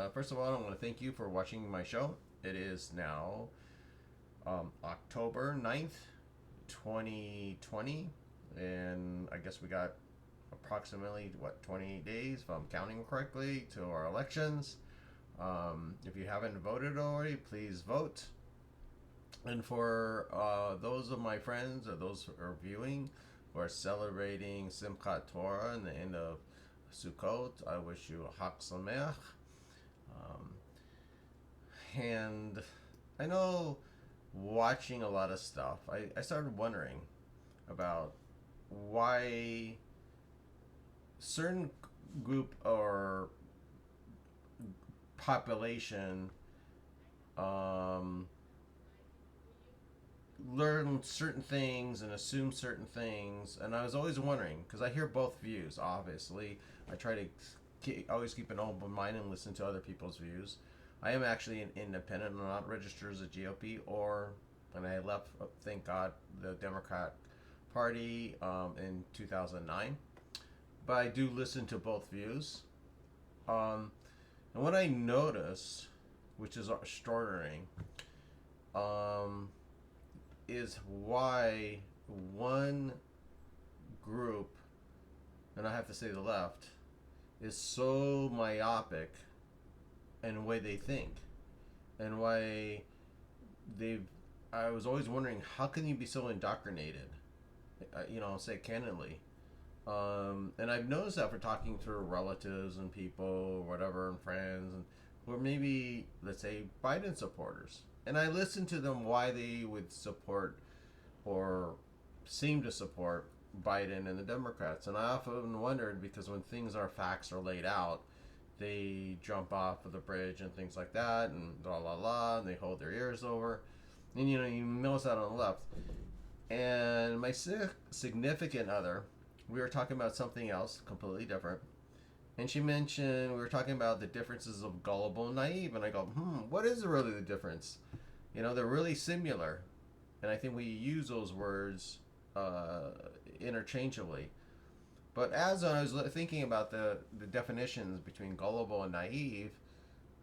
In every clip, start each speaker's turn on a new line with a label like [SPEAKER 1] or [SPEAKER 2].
[SPEAKER 1] First of all, I want to thank you for watching my show. It is now October 9th, 2020. And I guess we got approximately, 28 days, if I'm counting correctly, to our elections. If you haven't voted already, please vote. And for those of my friends or those who are viewing who are celebrating Simchat Torah and the end of Sukkot, I wish you a Hak Sameach. Um, and I know watching a lot of stuff, I started wondering about why certain group or population um, learn certain things and assume certain things, and I was always wondering because I hear both views. Obviously, I try to always keep an open mind and listen to other people's views. I am actually an independent. I'm not registered as a GOP or, and I left, thank God, the Democrat Party in 2009. But I do listen to both views. And what I notice, which is extraordinary, um, is why one group, and I have to say the left, is so myopic in the way they think, and why they've. I was always wondering, how can you be so indoctrinated? Say candidly. And I've noticed that for talking to relatives and people, or whatever, and friends, and who are maybe, let's say, Biden supporters. And I listen to them why they would support or seem to support Biden and the Democrats. And I often wondered because when things are facts are laid out, they jump off of the bridge and things like that, and la la la, and they hold their ears over. And you notice that on the left. And my significant other, we were talking about something else completely different. And she mentioned, we were talking about the differences of Gullible and Naïve. And I go, what is really the difference? They're really similar. And I think we use those words interchangeably. But as I was thinking about the definitions between Gullible and Naïve,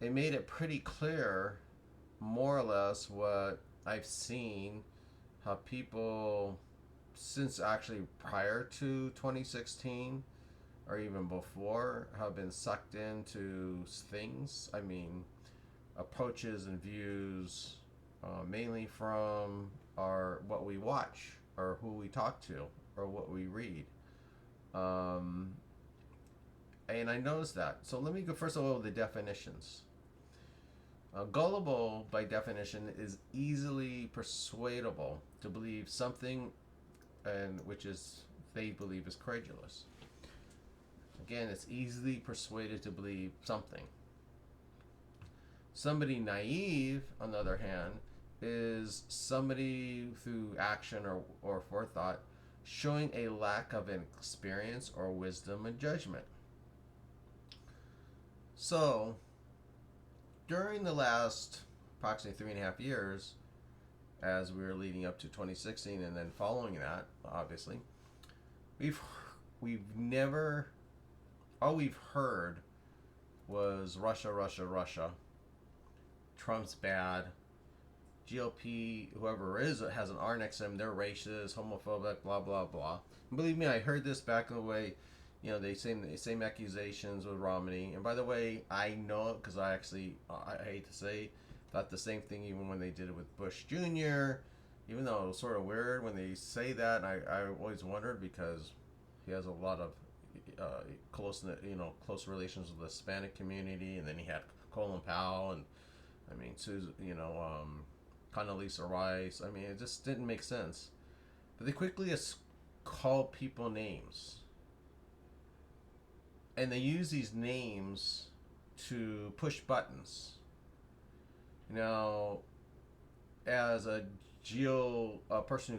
[SPEAKER 1] it made it pretty clear, more or less, what I've seen, how people, since actually prior to 2016 or even before, have been sucked into things. I mean, approaches and views, mainly from what we watch or who we talk to or what we read. And I noticed that. So let me go first of all with the definitions. Gullible, by definition, is easily persuadable to believe something, and which is they believe is credulous. Again, it's easily persuaded to believe something. Somebody naive, on the other hand, is somebody through action or forethought showing a lack of experience or wisdom and judgment. So, during the last approximately 3.5 years, as we were leading up to 2016 and then following that, obviously, we've never, all we've heard was Russia, Russia, Russia. Trump's bad. GOP, whoever is, has an R next to them. They're racist, homophobic, blah blah blah. And believe me, I heard this back in the way. They same accusations with Romney. And by the way, I know it because I hate to say, thought the same thing even when they did it with Bush Jr. Even though it was sort of weird when they say that, I always wondered because he has a lot of close relations with the Hispanic community, and then he had Colin Powell and Susan, Condoleezza Rice. It just didn't make sense. But they quickly call people names. And they use these names to push buttons. Now, as a person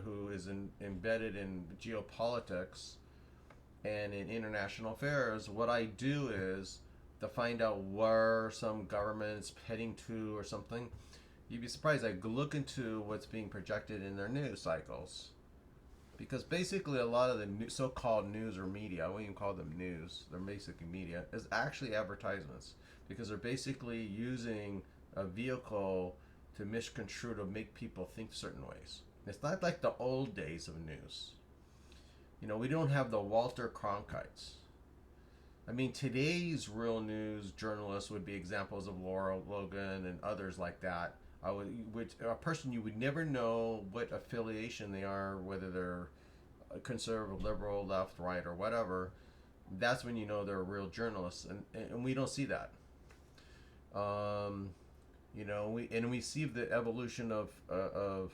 [SPEAKER 1] who is embedded in geopolitics and in international affairs, what I do is to find out where some government's heading to or something. You'd be surprised. I look into what's being projected in their news cycles. Because basically, a lot of the so-called news or media, I won't even call them news, they're basically media, is actually advertisements. Because they're basically using a vehicle to misconstrue to make people think certain ways. It's not like the old days of news. We don't have the Walter Cronkites. I mean, today's real news journalists would be examples of Laura Logan and others like that. Which a person you would never know what affiliation they are, whether they're conservative, liberal, left, right, or whatever. That's when you know they're real journalists, and we don't see that. We see the evolution of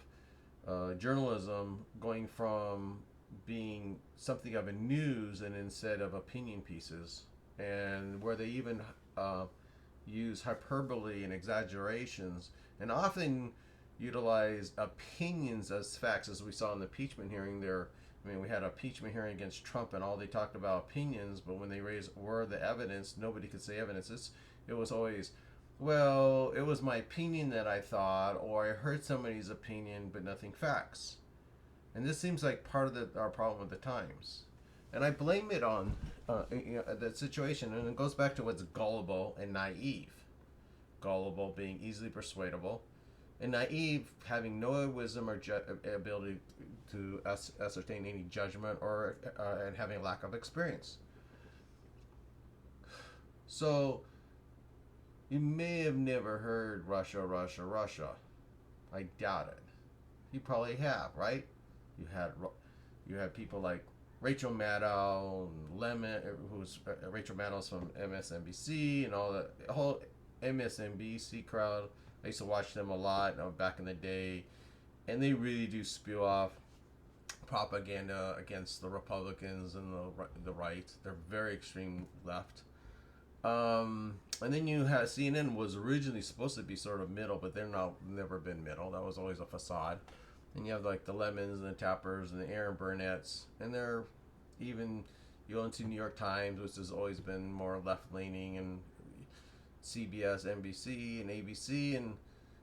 [SPEAKER 1] journalism going from being something of a news and instead of opinion pieces, and where they even use hyperbole and exaggerations, and often utilize opinions as facts, as we saw in the impeachment hearing there. I mean, we had an impeachment hearing against Trump, and all they talked about opinions, but when they raised were the evidence, nobody could say evidence. It was always, well, it was my opinion that I thought, or I heard somebody's opinion, but nothing facts. And this seems like part of our problem with the times. And I blame it on that situation, and it goes back to what's gullible and naive. Gullible being easily persuadable, and naive having no wisdom or ability to ascertain any judgment or and having a lack of experience. So you may have never heard Russia, Russia, Russia. I doubt it. You probably have, right? You had people like Rachel Maddow and Lemon, who's Rachel Maddow's from MSNBC, and all the whole MSNBC crowd. I used to watch them a lot back in the day, and they really do spew off propaganda against the Republicans and the right. They're very extreme left. And then you have CNN was originally supposed to be sort of middle, but they're never been middle. That was always a facade. And you have like the Lemons and the Tappers and the Aaron Burnett's, and they're even, you go into New York Times, which has always been more left leaning, and CBS, NBC, and ABC, and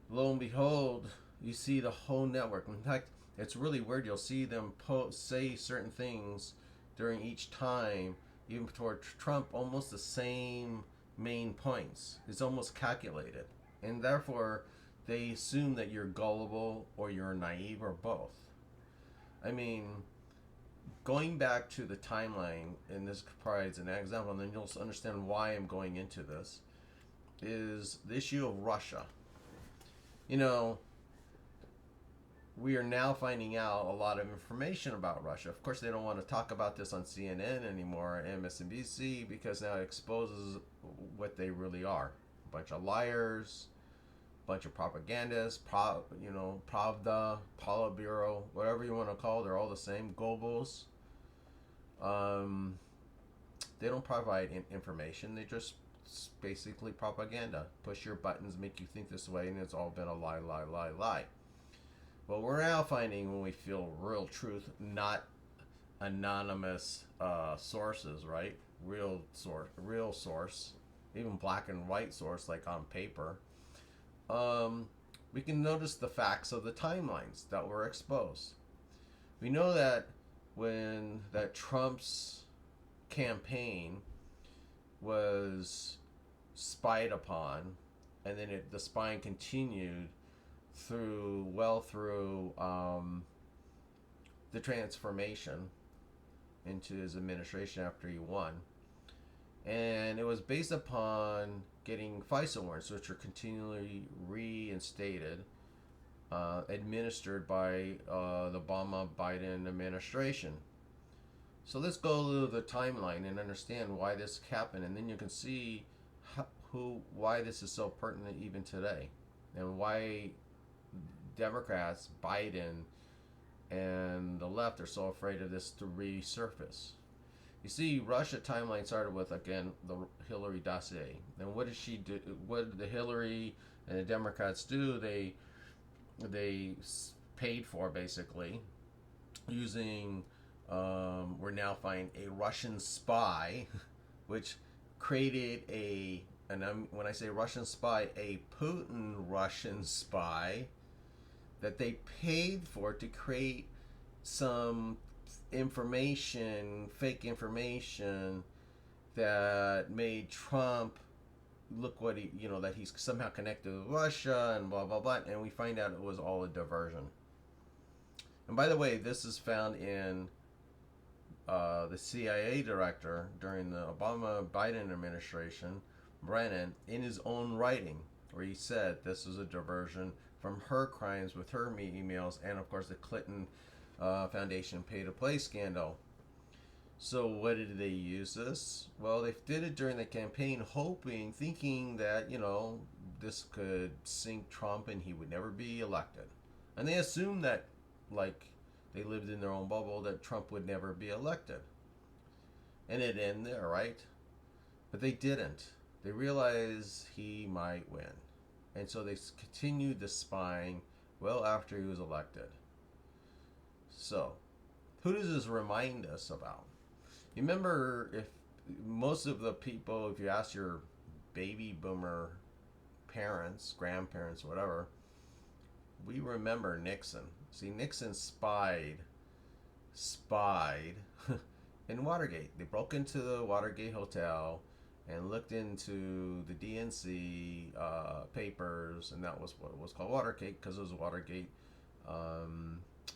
[SPEAKER 1] lo and behold, you see the whole network. In fact, it's really weird. You'll see them say certain things during each time, even toward Trump, almost the same main points. It's almost calculated, and therefore they assume that you're gullible or you're naive or both. I mean, going back to the timeline, and this provides an example, and then you'll understand why I'm going into this, is the issue of Russia. We are now finding out a lot of information about Russia. Of course, they don't want to talk about this on CNN anymore, MSNBC, because now it exposes what they really are. A bunch of liars, bunch of propagandists, Pravda, Politburo, whatever you want to call it, they're all the same, Gobels. They don't provide information, they just basically propaganda. Push your buttons, make you think this way, and it's all been a lie, lie, lie, lie. But we're now finding, when we feel real truth, not anonymous sources, right? Real source, even black and white source, like on paper. We can notice the facts of the timelines that were exposed. We know that when that Trump's campaign was spied upon, and then the spying continued through the transformation into his administration after he won, and it was based upon getting FISA warrants, which are continually reinstated, administered by the Obama-Biden administration. So let's go to the timeline and understand why this happened, and then you can see why this is so pertinent even today, and why Democrats, Biden, and the left are so afraid of this to resurface. You see, Russia timeline started with, again, the Hillary dossier. And what did she do? What did the Hillary and the Democrats do? They paid for, basically, using, we're now finding a Russian spy, which created when I say Russian spy, a Putin Russian spy, that they paid for to create some information, fake information that made Trump look what he, that he's somehow connected with Russia and blah blah blah, and we find out it was all a diversion. And by the way, this is found in the CIA director during the Obama-Biden administration, Brennan, in his own writing, where he said this was a diversion from her crimes with her emails, and of course the Clinton Foundation pay-to-play scandal. So what did they use this? Well, they did it during the campaign, thinking that, this could sink Trump and he would never be elected. And they assumed that, like, they lived in their own bubble, that Trump would never be elected. And it ended there, right? But they didn't. They realized he might win. And so they continued the spying well after he was elected. So, who does this remind us about? You remember, if most of the people, if you ask your baby boomer parents, grandparents, whatever, we remember Nixon. See, Nixon spied in Watergate. They broke into the Watergate Hotel and looked into the DNC papers, and that was what it was called, Watergate, because it was a Watergate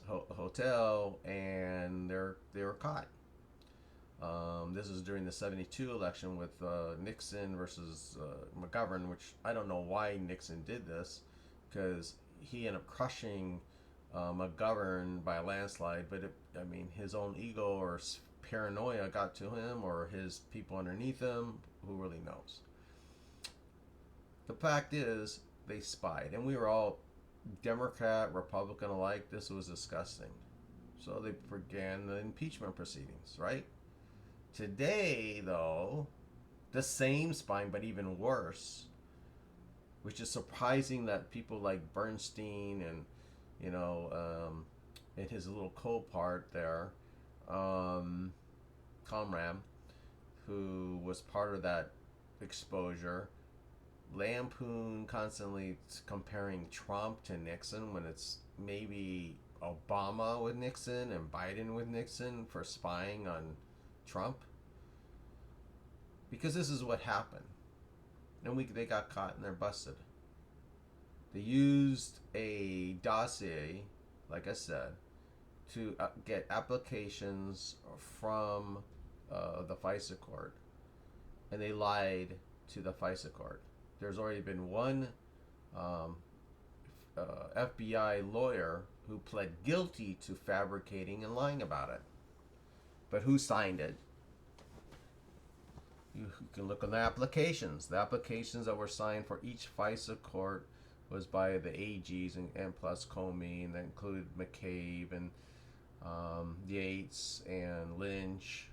[SPEAKER 1] hotel, and they were caught. This was during the 72 election with Nixon versus McGovern, which I don't know why Nixon did this, because he ended up crushing McGovern by a landslide, but his own ego or paranoia got to him, or his people underneath him, who really knows. The fact is, they spied, and we were all Democrat, Republican alike. This was disgusting. So they began the impeachment proceedings, right? Today, though, the same spying, but even worse, which is surprising that people like Bernstein and, and his little co-part there, Comram, who was part of that exposure, lampoon constantly comparing Trump to Nixon when it's maybe Obama with Nixon and Biden with Nixon for spying on Trump. Because this is what happened. And they got caught and they're busted. They used a dossier, like I said, to get applications from the FISA court. And they lied to the FISA court. There's already been one FBI lawyer who pled guilty to fabricating and lying about it. But who signed it? You can look on the applications. The applications that were signed for each FISA court was by the AGs and plus Comey, and that included McCabe and Yates and Lynch.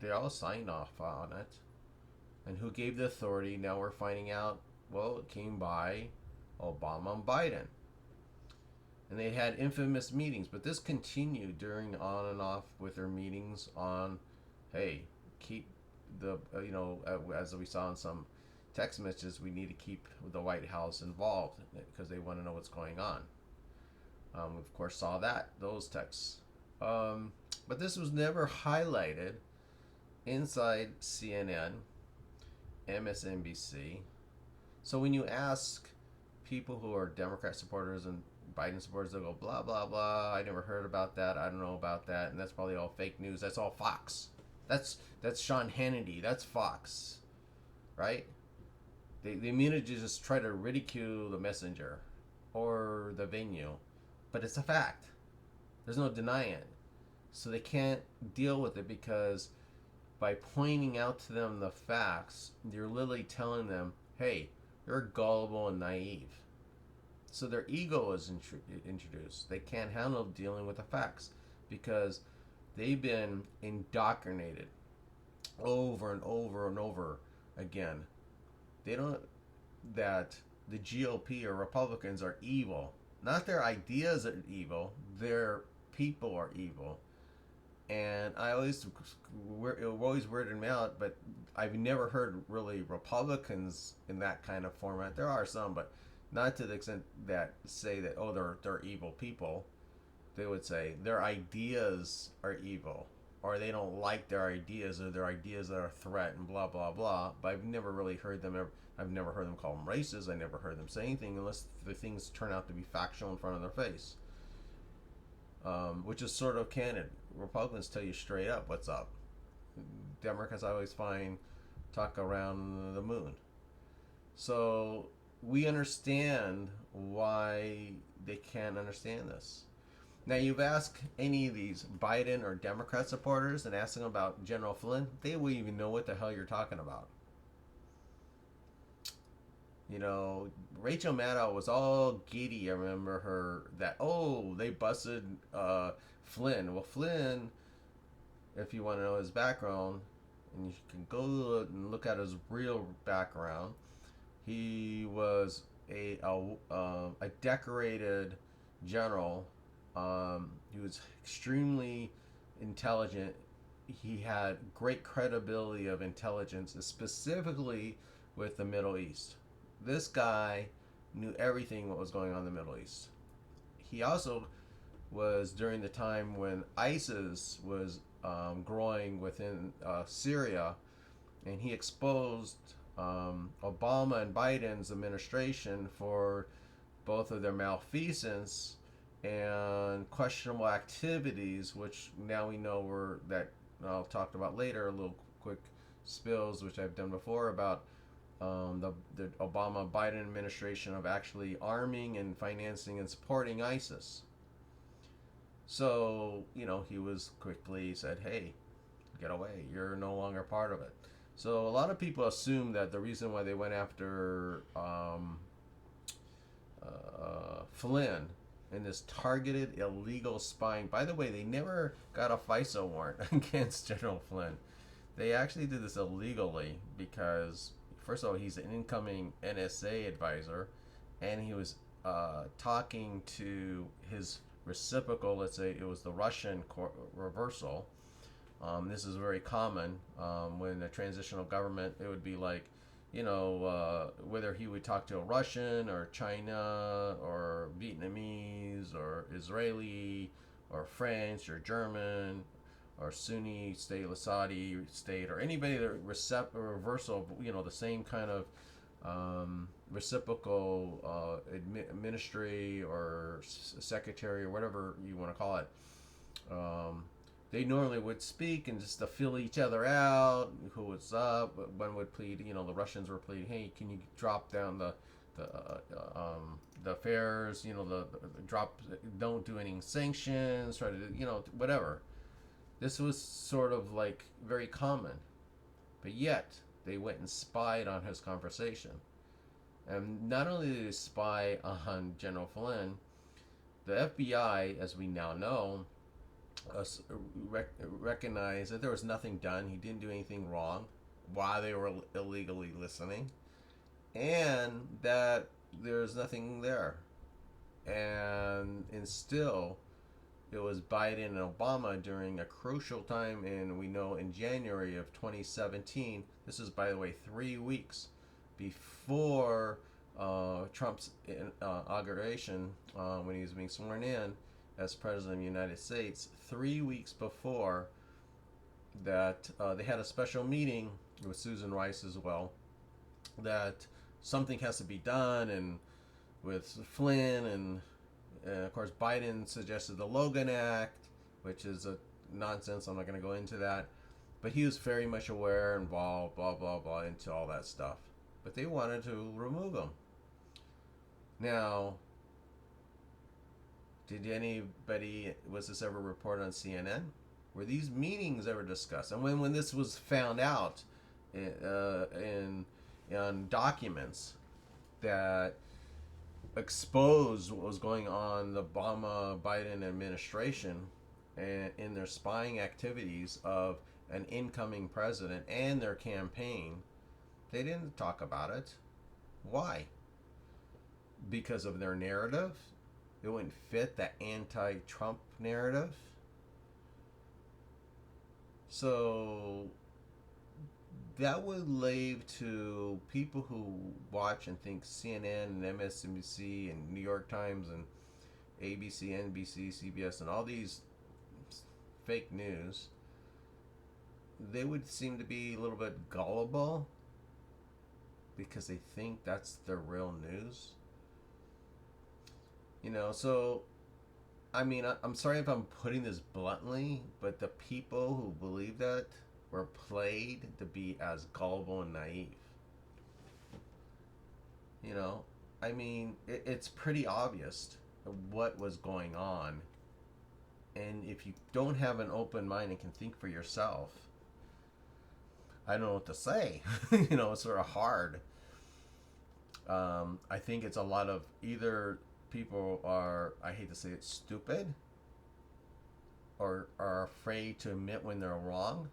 [SPEAKER 1] They all signed off on it. And who gave the authority? Now we're finding out, well, it came by Obama and Biden. And they had infamous meetings, but this continued during on and off with their meetings on, hey, keep the, as we saw in some text messages, we need to keep the White House involved because they want to know what's going on. We, of course, saw those texts. But this was never highlighted inside CNN, MSNBC. So when you ask people who are Democrat supporters and Biden supporters, they'll go, blah, blah, blah, I never heard about that, I don't know about that, and that's probably all fake news, that's all Fox. That's Sean Hannity, that's Fox, right? They immediately just try to ridicule the messenger or the venue, but it's a fact. There's no denying it. So they can't deal with it because by pointing out to them the facts, you're literally telling them, hey, you're gullible and naive. So their ego is introduced. They can't handle dealing with the facts because they've been indoctrinated over and over and over again. They don't, that the GOP or Republicans are evil. Not their ideas are evil, their people are evil. And it always weirded me out, but I've never heard really Republicans in that kind of format. There are some, but not to the extent that say that, oh, they're evil people. they would say their ideas are evil, or they don't like their ideas, or their ideas are a threat, and blah blah blah. But I've never really heard them ever. I've never heard them call them racist. I never heard them say anything unless the things turn out to be factual in front of their face, which is sort of candid. Republicans tell you straight up what's up. Democrats, I always find, talk around the moon. So we understand why they can't understand this. Now, you've asked any of these Biden or Democrat supporters and asked them about General Flynn, they wouldn't even know what the hell you're talking about. You know, Rachel Maddow was all giddy. I remember her that, oh, they busted Flynn. Well, Flynn, if you want to know his background, and you can go and look at his real background, he was a decorated general. He was extremely intelligent. He had great credibility of intelligence, specifically with the Middle East. This guy knew everything what was going on in the Middle East. He also was during the time when ISIS was growing within Syria, and he exposed Obama and Biden's administration for both of their malfeasance and questionable activities, which now we know were that I'll talk about later. A little quick spills, which I've done before, about the Obama-Biden administration of actually arming and financing and supporting ISIS. So, you know, he was quickly said, hey, get away. You're no longer part of it. So a lot of people assume that the reason why they went after Flynn in this targeted illegal spying. By the way, they never got a FISA warrant against General Flynn. They actually did this illegally because, first of all, he's an incoming NSA advisor, and he was talking to his reciprocal. Let's say it was the Russian reversal. This is very common when a transitional government. It would be like, you know, whether he would talk to a Russian or China or Vietnamese or Israeli or French or German or Sunni state, Saudi state, or anybody that reversal, you know, the same kind of reciprocal ministry or secretary or whatever you want to call it. They normally would speak and just to fill each other out. Who was up? One would plead. You know, the Russians were pleading, "Hey, can you drop down the fares? You know, the drop. Don't do any sanctions. Try to, you know, whatever." This was sort of like very common, but yet they went and spied on his conversation. And not only did they spy on General Flynn, the FBI, as we now know, recognized that there was nothing done. He didn't do anything wrong while they were illegally listening, and that there's nothing there. And still, it was Biden and Obama during a crucial time, and we know in January of 2017. This is, by the way, 3 weeks before Trump's inauguration, when he was being sworn in as President of the United States. 3 weeks before that, they had a special meeting with Susan Rice as well, that something has to be done, and with Flynn, and of course Biden suggested the Logan Act, which is a nonsense. I'm not going to go into that, but he was very much aware, involved, blah blah blah, into all that stuff. But they wanted to remove him. Now, was this ever reported on CNN? Were these meetings ever discussed? And when this was found out in documents that exposed what was going on the Obama-Biden administration and in their spying activities of an incoming president and their campaign, they didn't talk about it. Why? Because of their narrative? It wouldn't fit the anti-Trump narrative. So that would leave to people who watch and think CNN and MSNBC and New York Times and ABC, NBC, CBS, and all these fake news, they would seem to be a little bit gullible because they think that's the real news. So I mean, I'm sorry if I'm putting this bluntly, but the people who believe that were played to be as gullible and naive. You know, I mean, it's pretty obvious what was going on. And if you don't have an open mind and can think for yourself, I don't know what to say. It's sort of hard. I think it's a lot of either people are, I hate to say it, stupid, or are afraid to admit when they're wrong.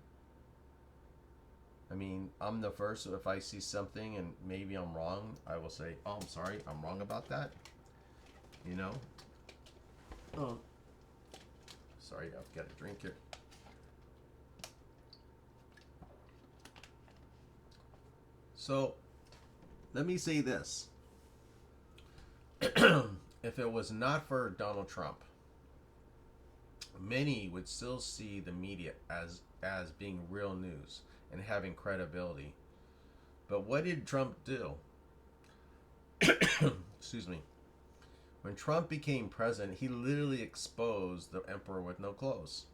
[SPEAKER 1] I mean, I'm the first, if I see something and maybe I'm wrong, I will say, oh, I'm sorry, I'm wrong about that. Oh, sorry, I've got a drink here. So, let me say this. If it was not for Donald Trump, many would still see the media as being real news and having credibility. But what did Trump do? Excuse me. When Trump became president, he literally exposed the emperor with no clothes.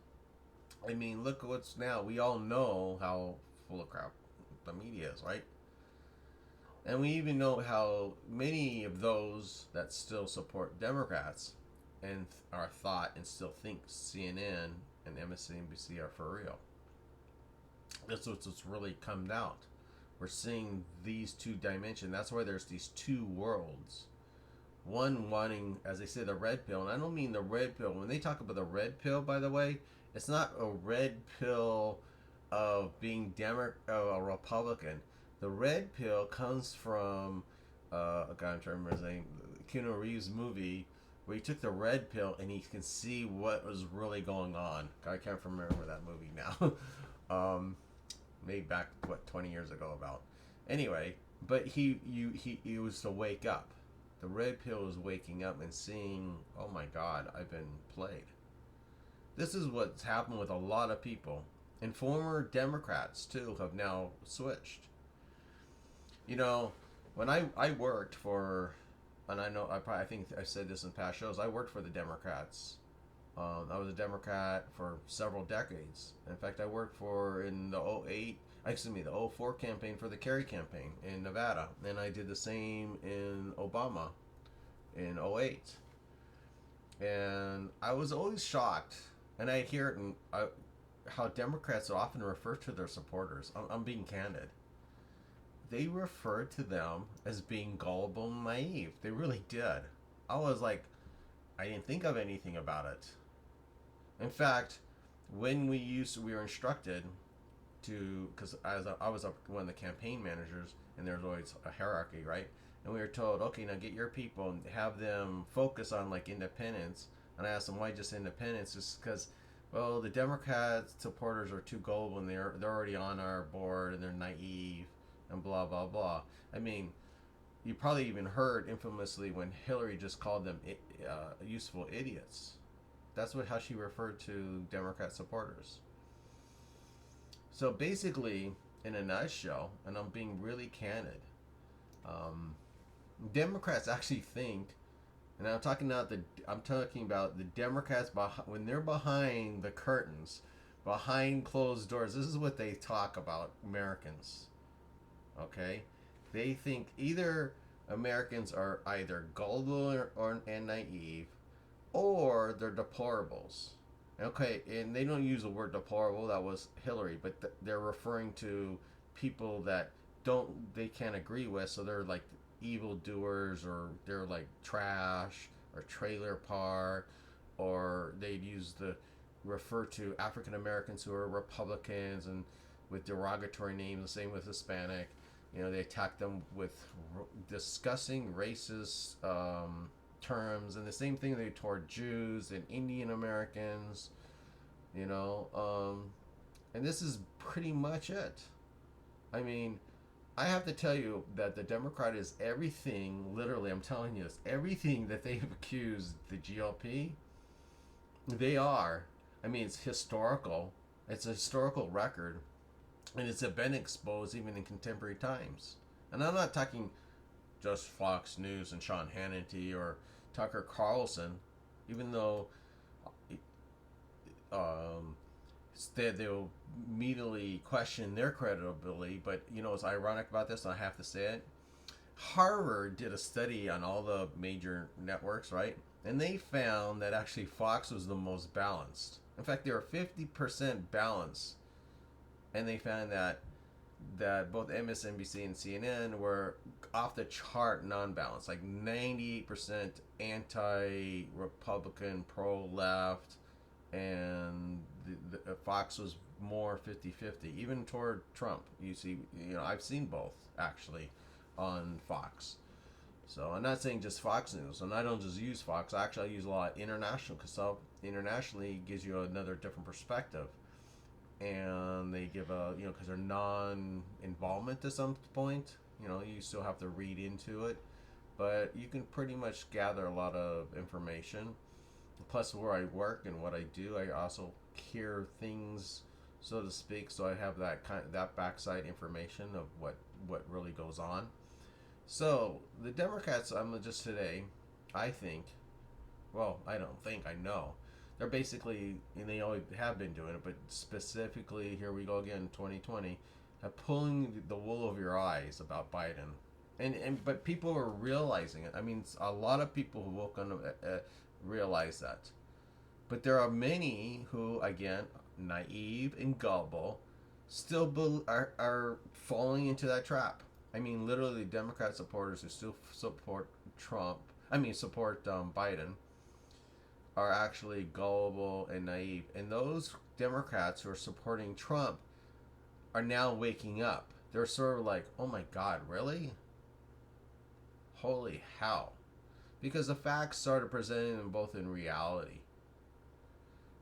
[SPEAKER 1] I mean, look at what's now. We all know how full of crap the media is, right? And we even know how many of those that still support Democrats and are thought and still think CNN and MSNBC are for real. That's what's really come out. We're seeing these two dimensions. That's why there's these two worlds. One wanting, as they say, the red pill. And I don't mean the red pill. When they talk about the red pill, by the way, it's not a red pill of being a Republican. The red pill comes from, God, I'm trying to remember his name, Keanu Reeves' movie, where he took the red pill and he can see what was really going on. I can't remember that movie now. Made back, 20 years ago about. Anyway, but he was to wake up. The red pill is waking up and seeing, oh my God, I've been played. This is what's happened with a lot of people. And former Democrats, too, have now switched. When I worked for, and I think I said this in past shows, I worked for the Democrats. I was a Democrat for several decades. In fact, I worked in the 04 campaign for the Kerry campaign in Nevada. And I did the same in Obama in 08. And I was always shocked, and I hear it how Democrats often refer to their supporters. I'm being candid. They referred to them as being gullible and naive. They really did. I was like, I didn't think of anything about it. In fact, when we were instructed to, because I was one of the campaign managers, and there's always a hierarchy, right? And we were told, okay, now get your people and have them focus on like independence. And I asked them, why just independence? Just because, well, the Democrat supporters are too gullible and they're already on our board and they're naive and blah blah blah. I mean, you probably even heard infamously when Hillary just called them useful idiots. That's how she referred to Democrat supporters. So basically, in a nutshell, and I'm being really candid, Democrats actually think, and I'm talking about the Democrats when they're behind the curtains, behind closed doors. This is what they talk about Americans. Okay, they think either Americans are either gullible and naive, or they're deplorables. Okay, and they don't use the word deplorable. That was Hillary, but they're referring to people that they can't agree with. So they're like evildoers, or they're like trash or trailer park, or they'd refer to African Americans who are Republicans and with derogatory names. The same with Hispanic. They attack them with discussing racist terms, and the same thing they toward Jews and Indian Americans, and this is pretty much it. I mean, I have to tell you that the Democrat is everything, literally, I'm telling you this, everything that they've accused the GOP, they are. I mean, it's historical. It's a historical record, and it's been exposed even in contemporary times. And I'm not talking just Fox News and Sean Hannity or Tucker Carlson, even though um, they'll immediately question their credibility. But you know what's ironic about this, and I have to say it, Harvard did a study on all the major networks, right? And they found that actually Fox was the most balanced. In fact, they were 50% balanced. And they found that both MSNBC and CNN were off the chart non-balanced, like 98% anti-Republican, pro-left, and the Fox was more 50-50, even toward Trump. I've seen both actually on Fox. So I'm not saying just Fox News, and I don't just use Fox. Actually, I use a lot of international, because internationally gives you another different perspective. And they give because they're non-involvement to some point. You still have to read into it, but you can pretty much gather a lot of information. Plus, where I work and what I do, I also hear things, so to speak. So I have that backside information of what really goes on. So the Democrats, just today, I think, well, I don't think, I know, they're basically, and they always have been doing it, but specifically, here we go again, 2020, pulling the wool over your eyes about Biden. But people are realizing it. I mean, a lot of people who will kind of realize that. But there are many who, again, naive and gullible, still are falling into that trap. I mean, literally, Democrat supporters who still support Biden, are actually gullible and naive. And those Democrats who are supporting Trump are now waking up. They're sort of like, oh my God, really? Holy hell. Because the facts started presenting them both in reality.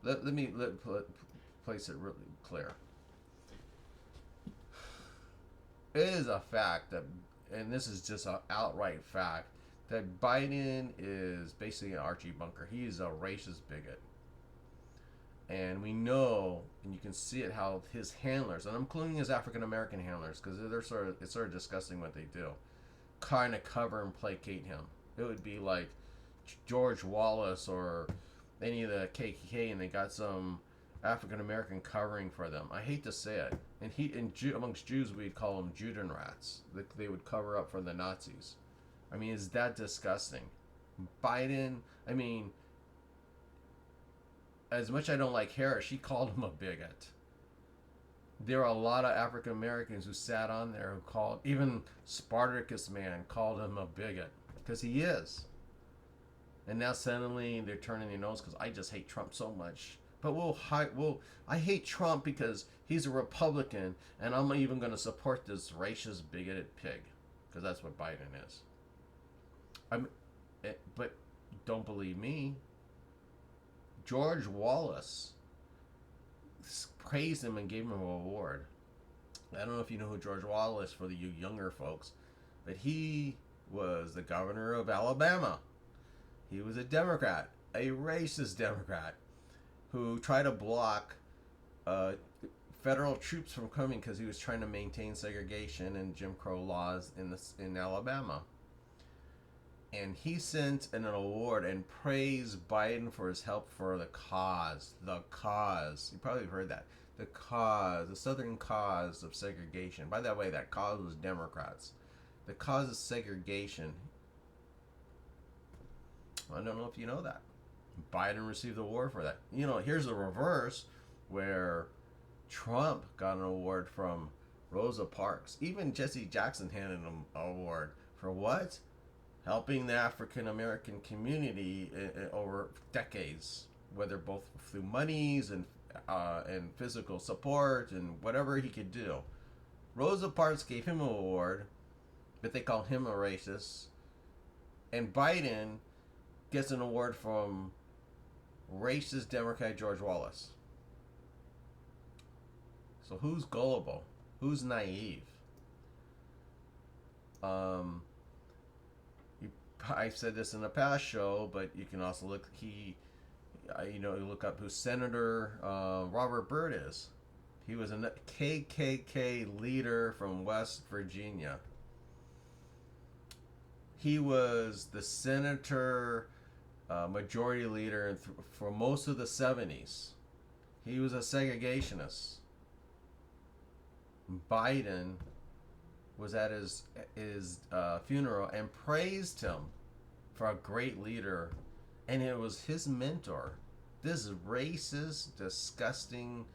[SPEAKER 1] Let me place it really clear. It is a fact that, and this is just an outright fact, that Biden is basically an Archie Bunker. He is a racist bigot. And we know, and you can see it, how his handlers, and I'm including his African American handlers, because it's sort of disgusting what they do, kind of cover and placate him. It would be like George Wallace or any of the KKK, and they got some African American covering for them. I hate to say it, and amongst Jews we'd call them Judenrats. They would cover up for the Nazis. I mean, is that disgusting? Biden, I mean, as much as I don't like Harris, she called him a bigot. There are a lot of African Americans who sat on there who called, even Spartacus man called him a bigot, because he is. And now suddenly they're turning their nose because I just hate Trump so much. But I hate Trump because he's a Republican, and I'm even going to support this racist, bigoted pig, because that's what Biden is. But don't believe me. George Wallace praised him and gave him an award. I don't know if you know who George Wallace is, for you younger folks, but he was the governor of Alabama. He was a Democrat, a racist Democrat, who tried to block federal troops from coming because he was trying to maintain segregation and Jim Crow laws in Alabama. And he sent an award and praised Biden for his help for the cause. The cause. You probably heard that. The cause. The southern cause of segregation. By the way, that cause was Democrats. The cause of segregation. I don't know if you know that. Biden received the award for that. Here's the reverse, where Trump got an award from Rosa Parks. Even Jesse Jackson handed him an award for what? Helping the African American community over decades, whether both through monies and physical support and whatever he could do. Rosa Parks gave him an award, but they call him a racist. And Biden gets an award from racist Democrat George Wallace. So who's gullible? Who's naive? Um, he, I said this in a past show, but you can also look. You look up who Senator Robert Byrd is. He was a KKK leader from West Virginia. He was the senator majority leader for most of the 70s. He was a segregationist. Biden was at his funeral and praised him for a great leader, and it was his mentor. This racist, disgusting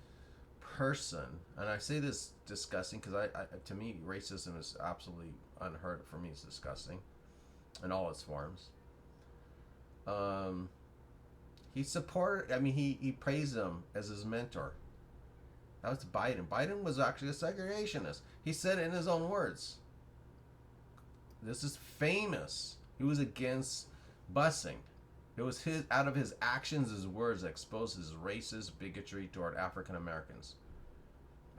[SPEAKER 1] person, and I say this disgusting because to me, racism is absolutely unheard of. For me, it's disgusting in all its forms. Um, he supported. I mean, he praised him as his mentor. That was Biden. Biden was actually a segregationist. He said it in his own words. This is famous. He was against busing. It was his out of his actions, his words that exposed his racist bigotry toward African Americans.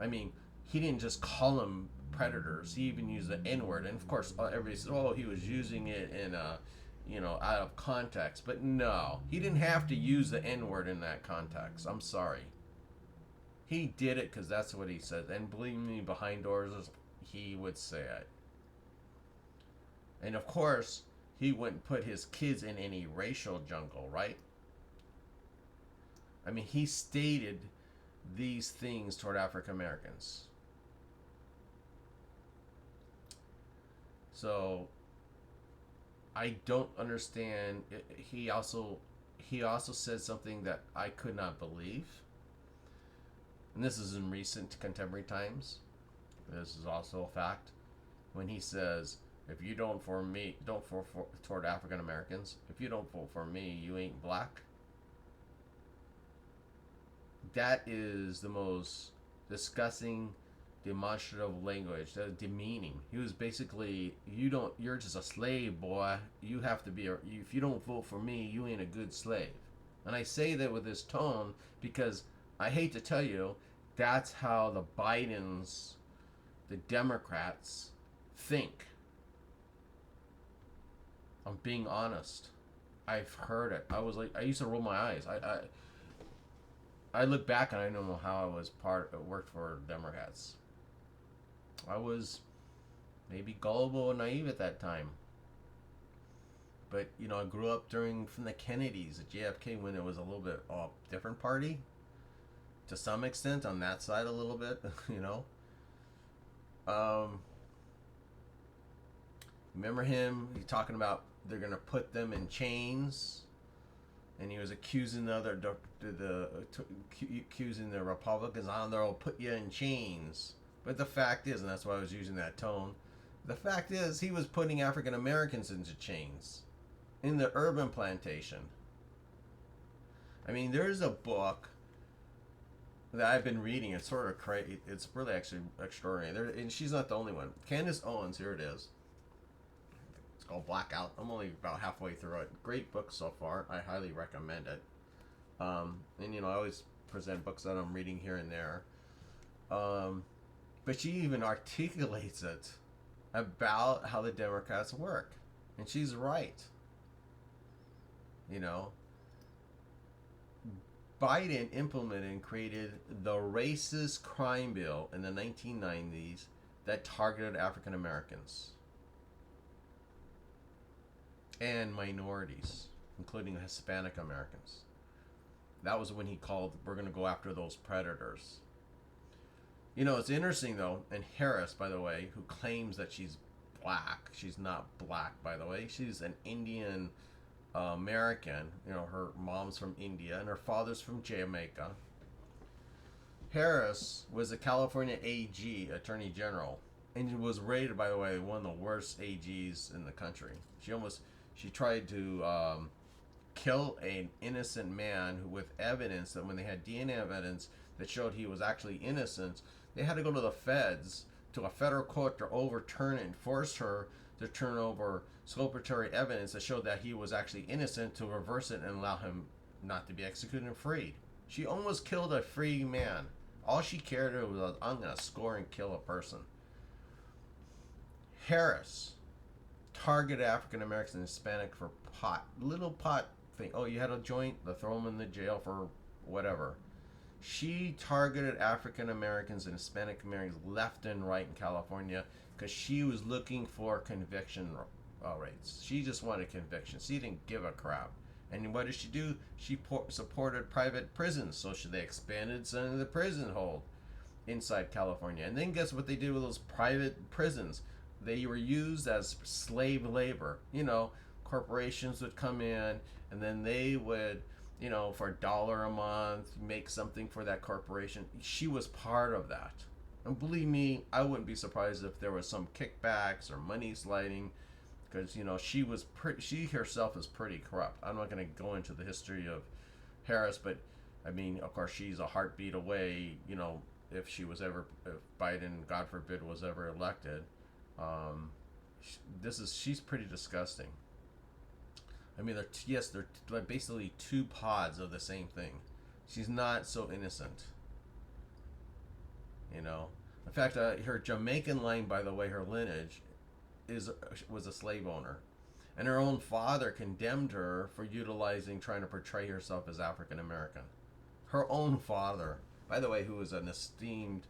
[SPEAKER 1] I mean, he didn't just call them predators. He even used the N word, and of course, everybody said, "Oh, he was using it in out of context." But no, he didn't have to use the N word in that context. I'm sorry. He did it because that's what he said, and believe me, behind doors, he would say it. And of course, he wouldn't put his kids in any racial jungle, right? I mean, he stated these things toward African Americans. So I don't understand. He also said something that I could not believe, and this is in recent contemporary times. This is also a fact. When he says, "If you don't don't vote for toward African Americans. If you don't vote for me, you ain't black." That is the most disgusting, demonstrative language. That demeaning. He was basically, you're just a slave, boy. You have to be if you don't vote for me, you ain't a good slave. And I say that with this tone because I hate to tell you, that's how the Bidens, the Democrats, think. I'm being honest. I've heard it. I used to roll my eyes. I look back and I don't know how I was worked for Democrats. I was maybe gullible and naive at that time. But I grew up from the Kennedys at JFK when it was a little bit different party. To some extent, on that side, a little bit, Remember him? He talking about they're gonna put them in chains, and he was accusing accusing the Republicans, they'll put you in chains. But the fact is, and that's why I was using that tone, the fact is he was putting African Americans into chains in the urban plantation. I mean, there's a book that I've been reading. It's sort of crazy. It's really actually extraordinary. And she's not the only one. Candace Owens, here it is. It's called Blackout. I'm only about halfway through it. Great book so far. I highly recommend it. And I always present books that I'm reading here and there. But she even articulates it about how the Democrats work. And she's right. Biden implemented and created the racist crime bill in the 1990s that targeted African Americans and minorities, including Hispanic Americans. That was when he called, we're going to go after those predators. It's interesting, though, and Harris, by the way, who claims that she's black. She's not black, by the way. She's an Indian American. Her mom's from India and her father's from Jamaica. Harris was a California AG, Attorney General, and was rated, by the way, one of the worst AGs in the country. She tried to kill an innocent man with evidence that when they had DNA evidence that showed he was actually innocent, they had to go to the feds, to a federal court, to overturn it and force her to turn over exculpatory evidence that showed that he was actually innocent, to reverse it and allow him not to be executed and freed. She almost killed a free man. All she cared about was, I'm going to score and kill a person. Harris targeted African Americans and Hispanic for little pot thing. Oh, you had a joint, they throw them in the jail for whatever. She targeted African Americans and Hispanic Americans left and right in California because she was looking for conviction rates. She just wanted conviction. She didn't give a crap. And what did she do? She supported private prisons, so they expanded some of the prison hold inside California. And then guess what they did with those private prisons? They were used as slave labor. Corporations would come in, and then they would, for $1 a month, make something for that corporation. She was part of that. And believe me, I wouldn't be surprised if there was some kickbacks or money sliding, because she herself is pretty corrupt. I'm not going to go into the history of Harris, but I mean, of course, she's a heartbeat away. If Biden, God forbid, was ever elected, she's pretty disgusting. I mean, they're basically two pods of the same thing. She's not so innocent. In fact, her Jamaican line, by the way, her lineage was a slave owner, and her own father condemned her for trying to portray herself as African American. Her own father, by the way, who was an esteemed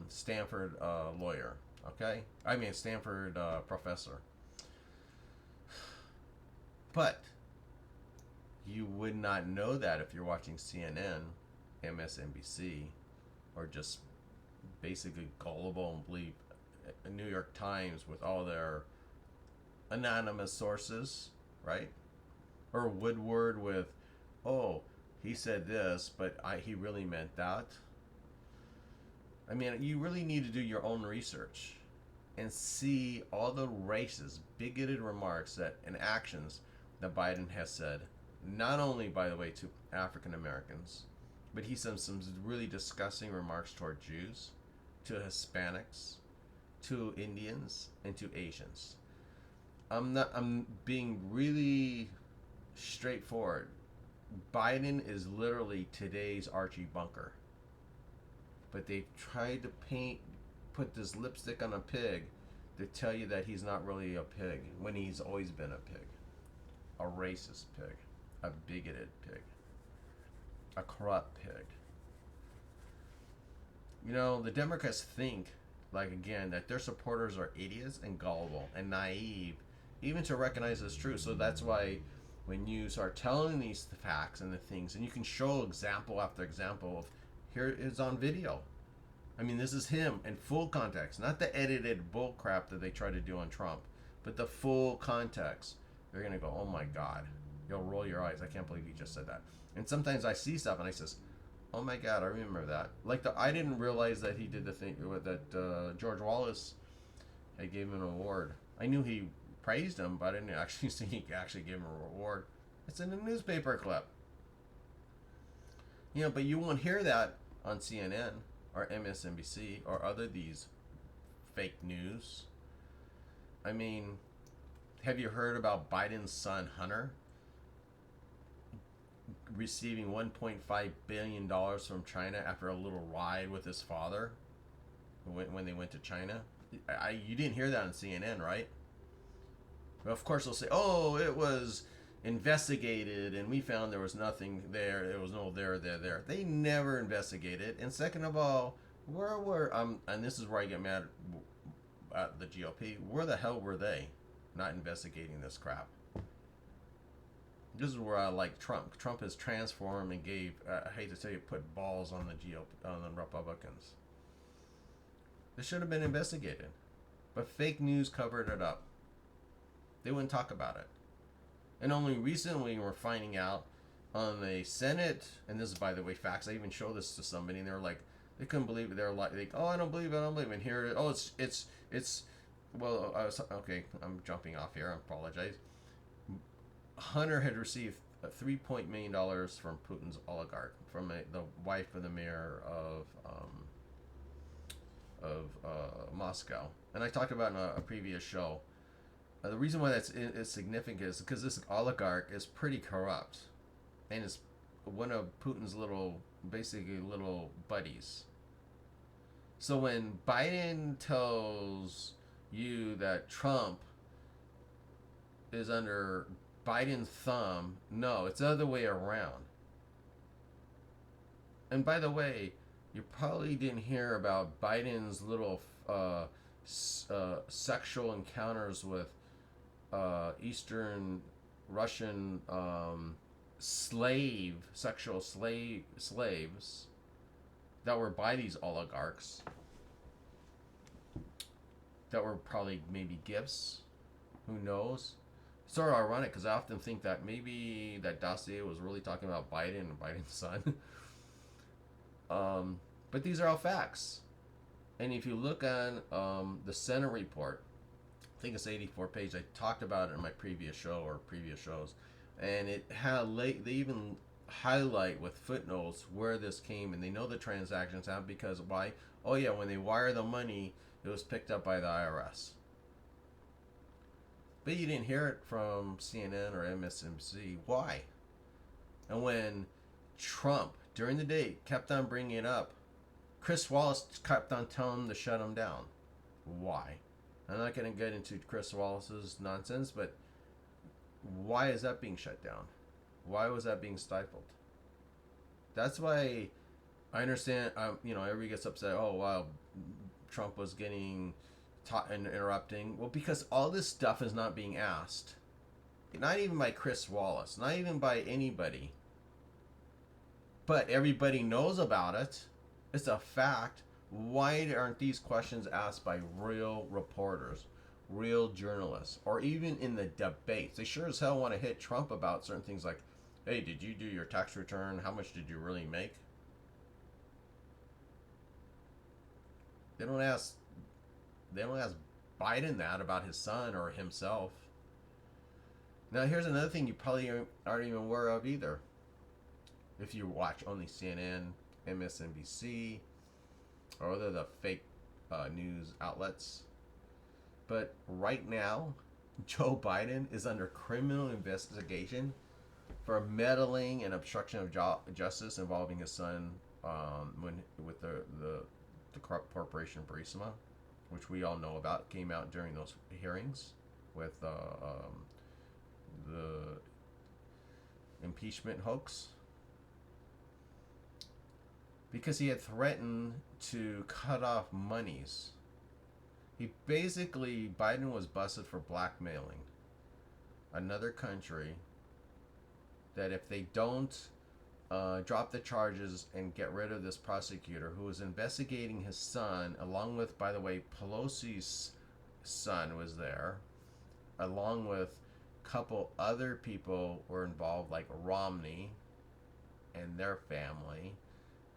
[SPEAKER 1] Stanford lawyer. Okay, I mean Stanford professor. But you would not know that if you're watching CNN, MSNBC, or just basically Gullible and Believe, New York Times with all their anonymous sources, right? Or Woodward with, oh, he said this, but he really meant that. I mean, you really need to do your own research and see all the racist, bigoted remarks and actions that Biden has said, not only, by the way, to African Americans, but he said some really disgusting remarks toward Jews, to Hispanics, to Indians, and to Asians. I'm being really straightforward. Biden is literally today's Archie Bunker. But they've tried to put this lipstick on a pig to tell you that he's not really a pig when he's always been a pig. A racist pig. A bigoted pig. A corrupt pig. The Democrats think, that their supporters are idiots and gullible and naive, even to recognize it's true. So that's why when you start telling these facts and the things, and you can show example after example of, here it is on video. I mean, this is him in full context, not the edited bull crap that they try to do on Trump, but the full context. They're going to go, oh my God. You'll roll your eyes. I can't believe he just said that. And sometimes I see stuff and I says, oh my God, I remember that. I didn't realize that he did the thing that George Wallace had gave him an award. I knew he praised him, but I didn't actually see he actually gave him a reward. It's in a newspaper clip. But you won't hear that on CNN or MSNBC or other these fake news. I mean, have you heard about Biden's son Hunter receiving $1.5 billion from China after a little ride with his father when they went to China? You didn't hear that on CNN, right? Well, of course they'll say, oh, it was investigated and we found there was nothing there. There was no there. They never investigated. And second of all, and this is where I get mad at the GOP, where the hell were they not investigating this crap? This is where I like Trump. Trump has transformed and I hate to say it, put balls on the GOP, on the Republicans. This should have been investigated. But fake news covered it up. They wouldn't talk about it. And only recently we're finding out on the Senate, and this is, by the way, facts. I even showed this to somebody, and they were like, they couldn't believe it. They were like, oh, I don't believe it. And here, oh, okay, I'm jumping off here. I apologize. Hunter had received $3 million from Putin's oligarch, from the wife of the mayor of Moscow. And I talked about in a previous show. The reason why that's is significant is because this oligarch is pretty corrupt, and is one of Putin's little buddies. So when Biden tells you that Trump is under Biden's thumb. No, it's the other way around. And by the way, you probably didn't hear about Biden's little sexual encounters with Eastern Russian slaves that were by these oligarchs that were probably maybe gifts. Who knows? It's sort of ironic because I often think that maybe that dossier was really talking about Biden and Biden's son. But these are all facts. And if you look on the Senate report, I think it's 84 page. I talked about it in my previous show or previous shows, and it had they even highlight with footnotes where this came, and they know the transactions happened because why? Oh yeah, when they wire the money, it was picked up by the IRS. But you didn't hear it from CNN or MSNBC. Why? And when Trump, during the day, kept on bringing it up, Chris Wallace kept on telling him to shut him down. Why? I'm not going to get into Chris Wallace's nonsense, but why is that being shut down? Why was that being stifled? That's why I understand, everybody gets upset. Oh, wow, Trump was getting and interrupting. Well, because all this stuff is not being asked. Not even by Chris Wallace. Not even by anybody. But everybody knows about it. It's a fact. Why aren't these questions asked by real reporters, real journalists, or even in the debates? They sure as hell want to hit Trump about certain things like, hey, did you do your tax return? How much did you really make? They don't ask Biden that about his son or himself. Now, here's another thing you probably aren't even aware of either. If you watch only CNN, MSNBC, or other the fake news outlets. But right now, Joe Biden is under criminal investigation for meddling and obstruction of justice involving his son with the corrupt corporation Burisma, which we all know about, came out during those hearings with the impeachment hoax. Because he had threatened to cut off monies. Biden was busted for blackmailing another country that if they don't drop the charges and get rid of this prosecutor who was investigating his son, along with, by the way, Pelosi's son was there, along with a couple other people were involved, like Romney and their family,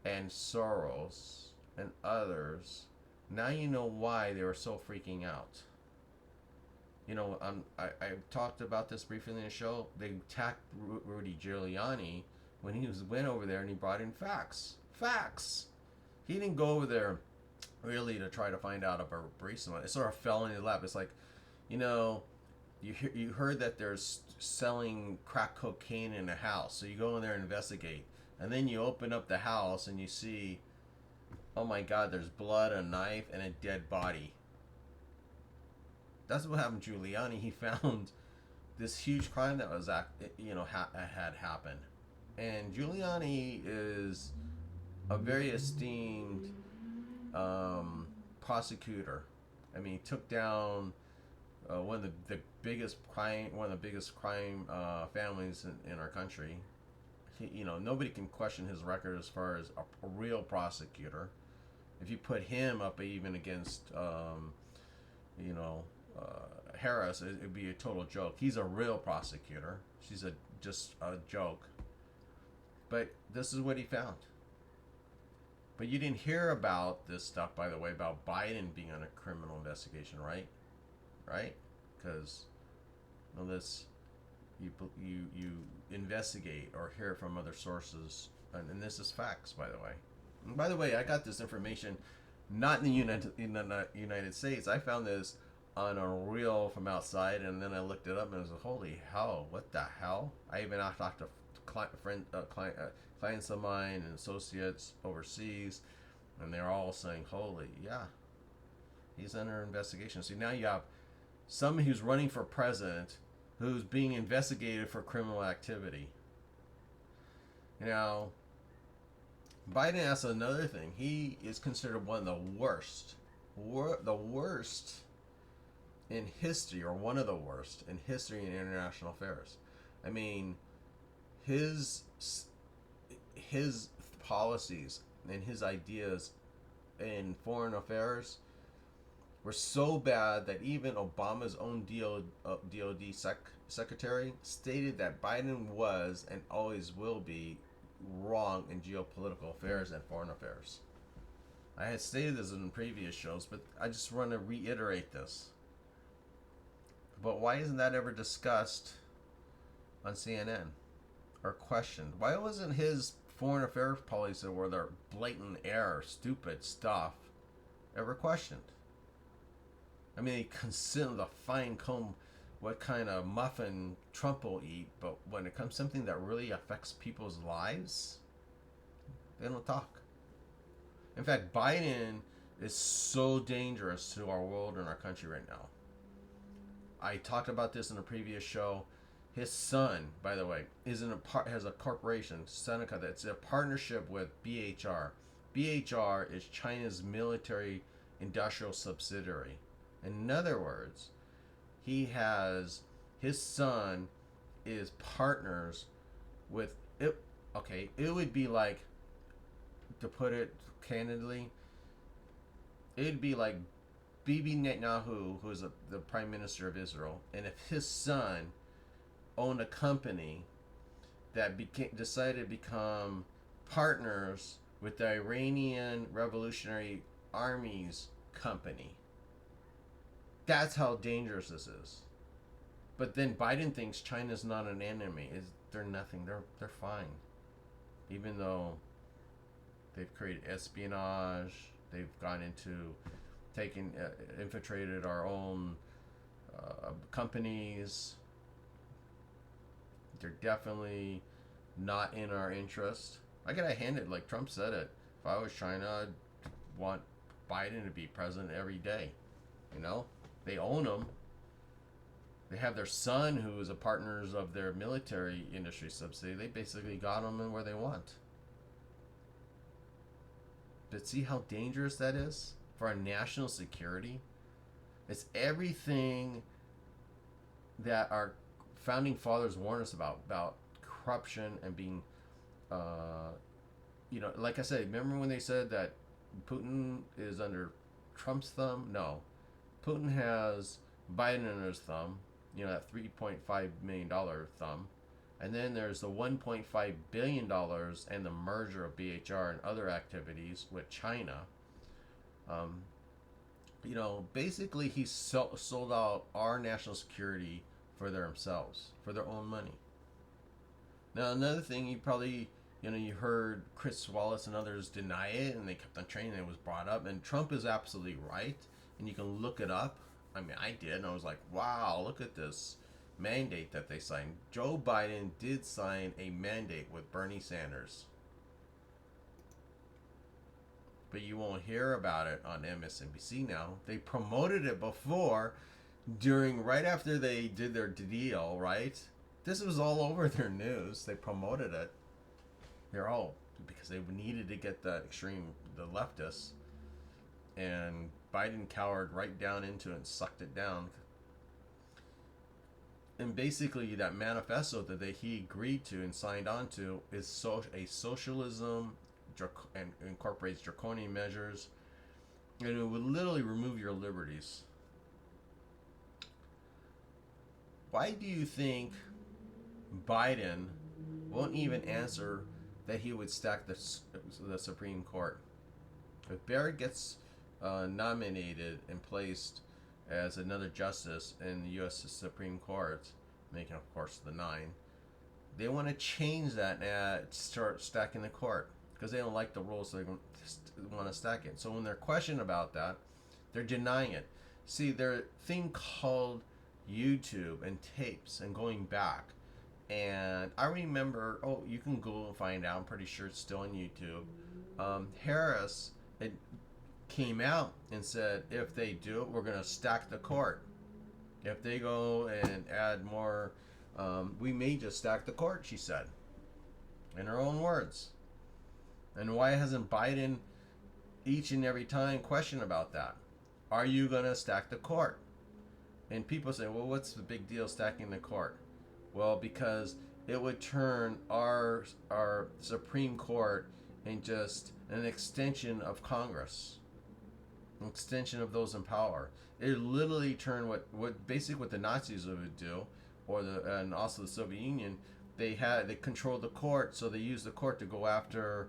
[SPEAKER 1] and Soros and others. Now you know why they were so freaking out. I talked about this briefly in the show. They attacked Rudy Giuliani when he went over there and he brought in facts. Facts. He didn't go over there really to try to find out about Burisma. It sort of fell in his lap. It's like, you heard that there's selling crack cocaine in a house, so you go in there and investigate. And then you open up the house and you see, oh my God, there's blood, a knife, and a dead body. That's what happened to Giuliani. He found this huge crime that was, had happened. And Giuliani is a very esteemed prosecutor. I mean, he took down one of the biggest crime families in our country. Nobody can question his record as far as a real prosecutor. If you put him up even against, Harris, it'd be a total joke. He's a real prosecutor. She's just a joke. But this is what he found. But you didn't hear about this stuff, by the way, about Biden being on a criminal investigation, right? Right? Because unless you investigate or hear it from other sources, and this is facts, by the way. And by the way, I got this information not in the United States. I found this on a reel from outside, and then I looked it up, and it was like, holy hell, what the hell? I even talked to clients of mine and associates overseas, and they're all saying, holy, yeah, he's under investigation. So now you have somebody who's running for president who's being investigated for criminal activity. Now, Biden asks another thing. He is considered one of the worst, the worst in history, or one of the worst in history in international affairs. I mean, his policies and his ideas in foreign affairs were so bad that even Obama's own DOD secretary stated that Biden was and always will be wrong in geopolitical affairs and foreign affairs. I had stated this in previous shows, but I just want to reiterate this. But why isn't that ever discussed on CNN or questioned? Why wasn't his foreign affairs policy, where their blatant error, stupid stuff, ever questioned? I mean, they consider the fine comb what kind of muffin Trump will eat, but when it comes to something that really affects people's lives, they don't talk. In fact, Biden is so dangerous to our world and our country right now. I talked about this in a previous show. His son, by the way, has a corporation, Seneca, that's a partnership with BHR. BHR is China's military industrial subsidiary. In other words, his son is partners with it. Okay, it would be like, to put it candidly, it'd be like Bibi Netanyahu, who is the prime minister of Israel, and if his son owned a company that decided to become partners with the Iranian Revolutionary Army's company. That's how dangerous this is. But then Biden thinks China's not an enemy. They're nothing. They're fine. Even though they've created espionage, they've gone into infiltrated our own companies. They're definitely not in our interest. I gotta hand it, like Trump said it. If I was China, I'd want Biden to be president every day. You know? They own him. They have their son, who is a partners of their military industry subsidiary. They basically got him in where they want. But see how dangerous that is for our national security? It's everything that our founding fathers warned us about corruption and being, like I said, remember when they said that Putin is under Trump's thumb? No. Putin has Biden under his thumb, that $3.5 million thumb. And then there's the $1.5 billion and the merger of BHR and other activities with China. Basically he sold out our national security for themselves, for their own money. Now, another thing, you probably, you heard Chris Wallace and others deny it, and they kept on training, it was brought up, and Trump is absolutely right, and you can look it up. I mean, I did, and I was like, wow, look at this mandate that they signed. Joe Biden did sign a mandate with Bernie Sanders. But you won't hear about it on MSNBC now. They promoted it before, right after they did their deal, right? This was all over their news. They promoted it. Because they needed to get the leftists. And Biden cowered right down into it and sucked it down. And basically that manifesto that he agreed to and signed on to is a socialism and incorporates draconian measures. And it would literally remove your liberties. Why do you think Biden won't even answer that he would stack the Supreme Court? If Barrett gets nominated and placed as another justice in the U.S. Supreme Court, making, of course, the 9, they want to change that and start stacking the court because they don't like the rules, so they want to stack it. So when they're questioned about that, they're denying it. See, there's a thing called YouTube and tapes and going back. And I remember, you can go and find out, I'm pretty sure it's still on YouTube. Harris came out and said, if they do it, we're going to stack the court. If they go and add more, we may just stack the court, she said, in her own words. And why hasn't Biden each and every time questioned about that? Are you going to stack the court? And people say, well, what's the big deal stacking the court? Well, because it would turn our Supreme Court in just an extension of Congress, an extension of those in power. It literally turned what basically what the Nazis would do, and also the Soviet Union. They controlled the court, so they used the court to go after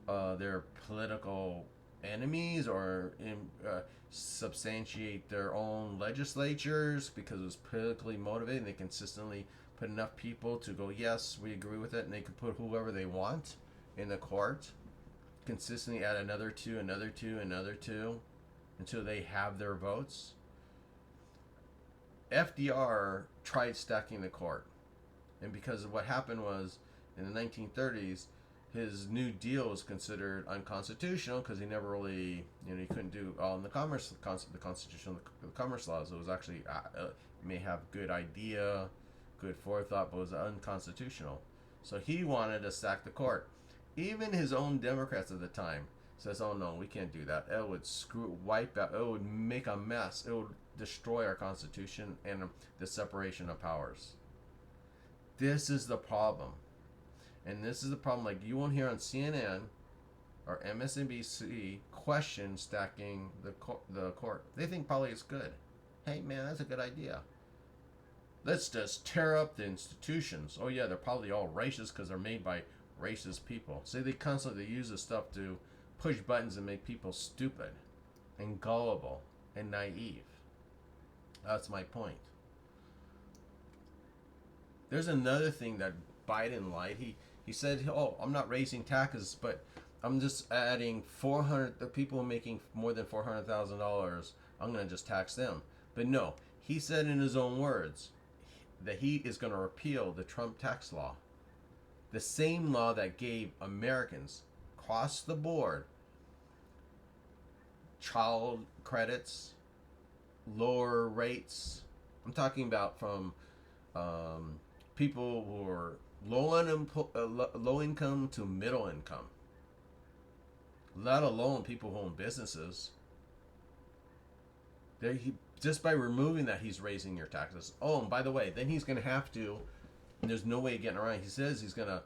[SPEAKER 1] their political enemies or substantiate their own legislatures because it was politically motivated. And they consistently put enough people to go, yes, we agree with it, and they could put whoever they want in the court. Consistently add another two, until they have their votes. FDR tried stacking the court, and because of what happened was in the 1930s, his New Deal was considered unconstitutional because he never really, he couldn't do all in the constitution, the commerce laws. It was actually may have good idea, good forethought, but it was unconstitutional. So he wanted to stack the court. Even his own Democrats at the time says, "Oh no, we can't do that. It would wipe out. It would make a mess. It would destroy our Constitution and the separation of powers." This is the problem. And this is the problem. Like, you won't hear on CNN or MSNBC question stacking the court. They think probably it's good. Hey, man, that's a good idea. Let's just tear up the institutions. Oh, yeah, they're probably all racist because they're made by racist people. See, they constantly use this stuff to push buttons and make people stupid and gullible and naive. That's my point. There's another thing that Biden lied. He said, "Oh, I'm not raising taxes, but I'm just adding 400. The people making more than $400,000, I'm going to just tax them." But no, he said in his own words that he is going to repeal the Trump tax law, the same law that gave Americans across the board child credits, lower rates. I'm talking about from people who are low income to middle income, let alone people who own businesses. Just by removing that, he's raising your taxes. Oh, and by the way, then he's going to have to, and there's no way of getting around it. He says he's going to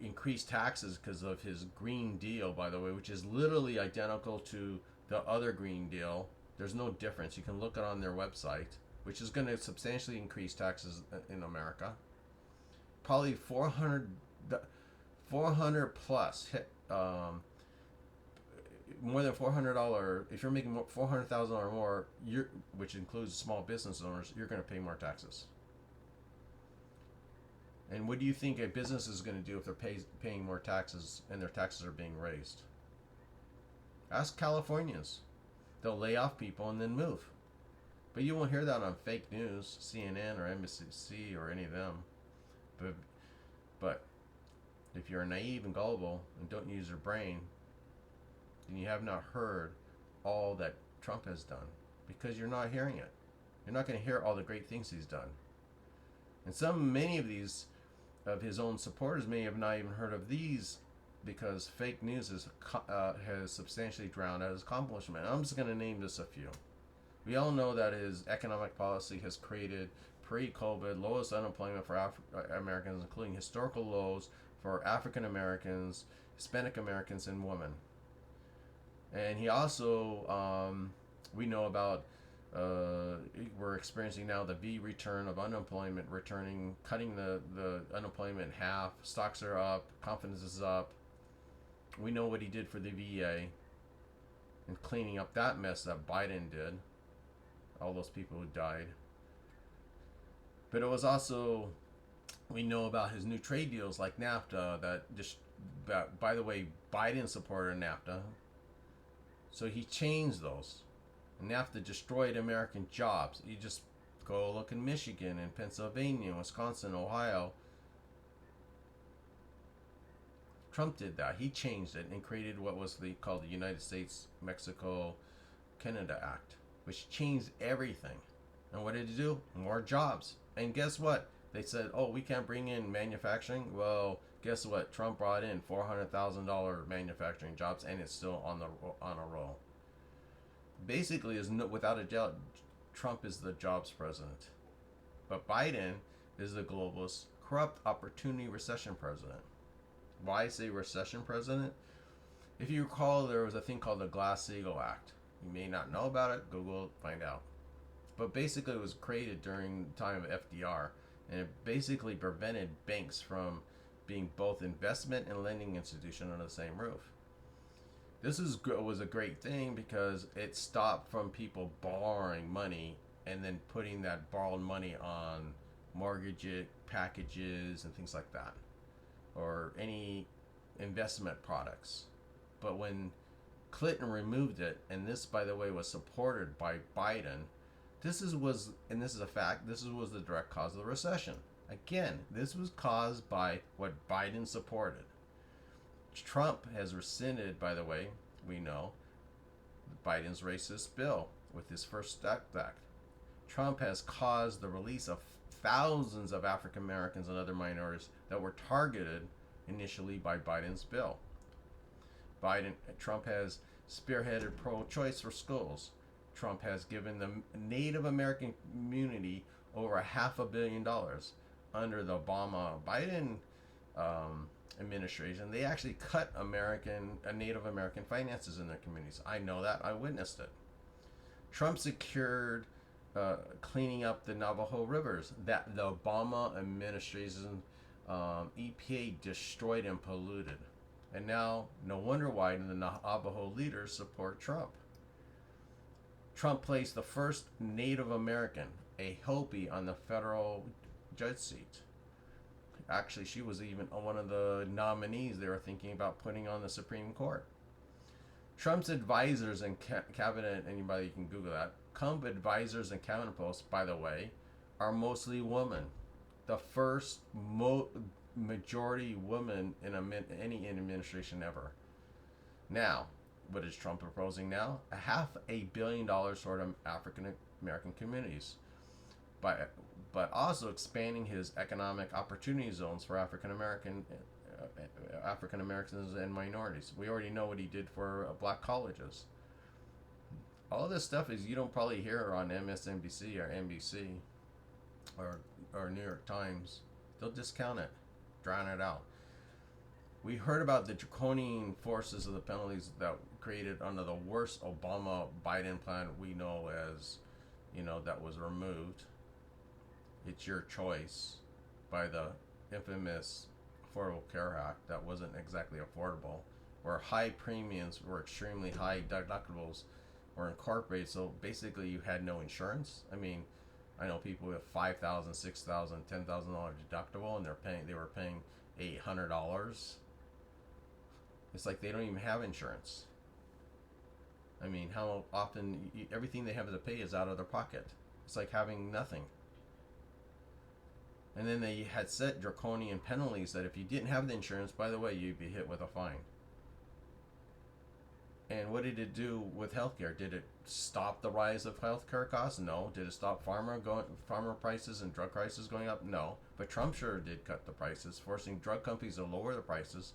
[SPEAKER 1] increase taxes because of his Green Deal, by the way, which is literally identical to the other Green Deal. There's no difference. You can look it on their website, which is going to substantially increase taxes in America. Probably 400 plus more than $400. If you're making $400,000 or more, which includes small business owners, you're going to pay more taxes. And what do you think a business is going to do if they're paying more taxes and their taxes are being raised? Ask Californians. They'll lay off people and then move. But you won't hear that on fake news, CNN or MSNBC or any of them. But if you're naive and gullible and don't use your brain, then you have not heard all that Trump has done because you're not hearing it. You're not going to hear all the great things he's done. And many of these of his own supporters may have not even heard of these because fake news has substantially drowned out his accomplishment. I'm just going to name just a few. We all know that his economic policy has created pre-COVID lowest unemployment for Americans, including historical lows for African Americans, Hispanic Americans, and women. And he also, we know about, we're experiencing now the V return of unemployment, cutting the unemployment in half. Stocks are up, confidence is up. We know what he did for the VA and cleaning up that mess that Biden did. All those people who died. But it was also, we know about his new trade deals like NAFTA that by the way, Biden supported NAFTA. So he changed those. And NAFTA destroyed American jobs. You just go look in Michigan and Pennsylvania, Wisconsin, Ohio. Trump did that. He changed it and created what was called the United States-Mexico-Canada Act, which changed everything. And what did it do? More jobs. And guess what? They said, oh, we can't bring in manufacturing. Well, guess what? Trump brought in $400,000 manufacturing jobs, and it's still on a roll. Basically, is no, without a doubt, Trump is the jobs president. But Biden is the globalist, corrupt opportunity recession president. Why I say recession president? If you recall, there was a thing called the Glass-Steagall Act. You may not know about it. Google it, find out. But basically, it was created during the time of FDR, and it basically prevented banks from being both investment and lending institution under the same roof. This was a great thing because it stopped from people borrowing money and then putting that borrowed money on mortgage packages and things like that, or any investment products. But when Clinton removed it, and this, by the way, was supported by Biden, this is a fact, this was the direct cause of the recession. Again, this was caused by what Biden supported. Trump has rescinded, by the way, we know, Biden's racist bill with his First Act. Trump has caused the release of thousands of African Americans and other minorities that were targeted initially by Biden's bill. Trump has spearheaded pro-choice for schools. Trump has given the Native American community over $500 million. Under the Obama-Biden administration, they actually cut Native American finances in their communities. I know that. I witnessed it. Trump secured cleaning up the Navajo rivers that the Obama administration EPA destroyed and polluted. And now, no wonder why the Navajo leaders support Trump. Trump placed the first Native American, a Hopi, on the federal judge seat. Actually, she was even one of the nominees they were thinking about putting on the Supreme Court. Trump's advisors and cabinet, anybody can Google that, Trump advisors and cabinet posts, by the way, are mostly women. The first majority woman in any administration ever. Now, what is Trump proposing now? $500 million toward African American communities, but also expanding his economic opportunity zones for African Americans and minorities. We already know what he did for black colleges. All this stuff is you don't probably hear on MSNBC or NBC or New York Times. They'll discount it, drown it out. We heard about the draconian forces of the penalties that created under the worst Obama-Biden plan we know as, that was removed. It's your choice by the infamous Affordable Care Act that wasn't exactly affordable, where high premiums were extremely high deductibles were incorporated, so basically you had no insurance. I mean, I know people with $5,000, $6,000, $10,000 deductible, and they were paying $800. It's like they don't even have insurance. I mean, how often everything they have to pay is out of their pocket. It's like having nothing. And then they had set draconian penalties that if you didn't have the insurance, by the way, you'd be hit with a fine. And what did it do with healthcare? Did it stop the rise of healthcare costs? No. Did it stop farmer prices and drug prices going up? No. But Trump sure did cut the prices, forcing drug companies to lower the prices.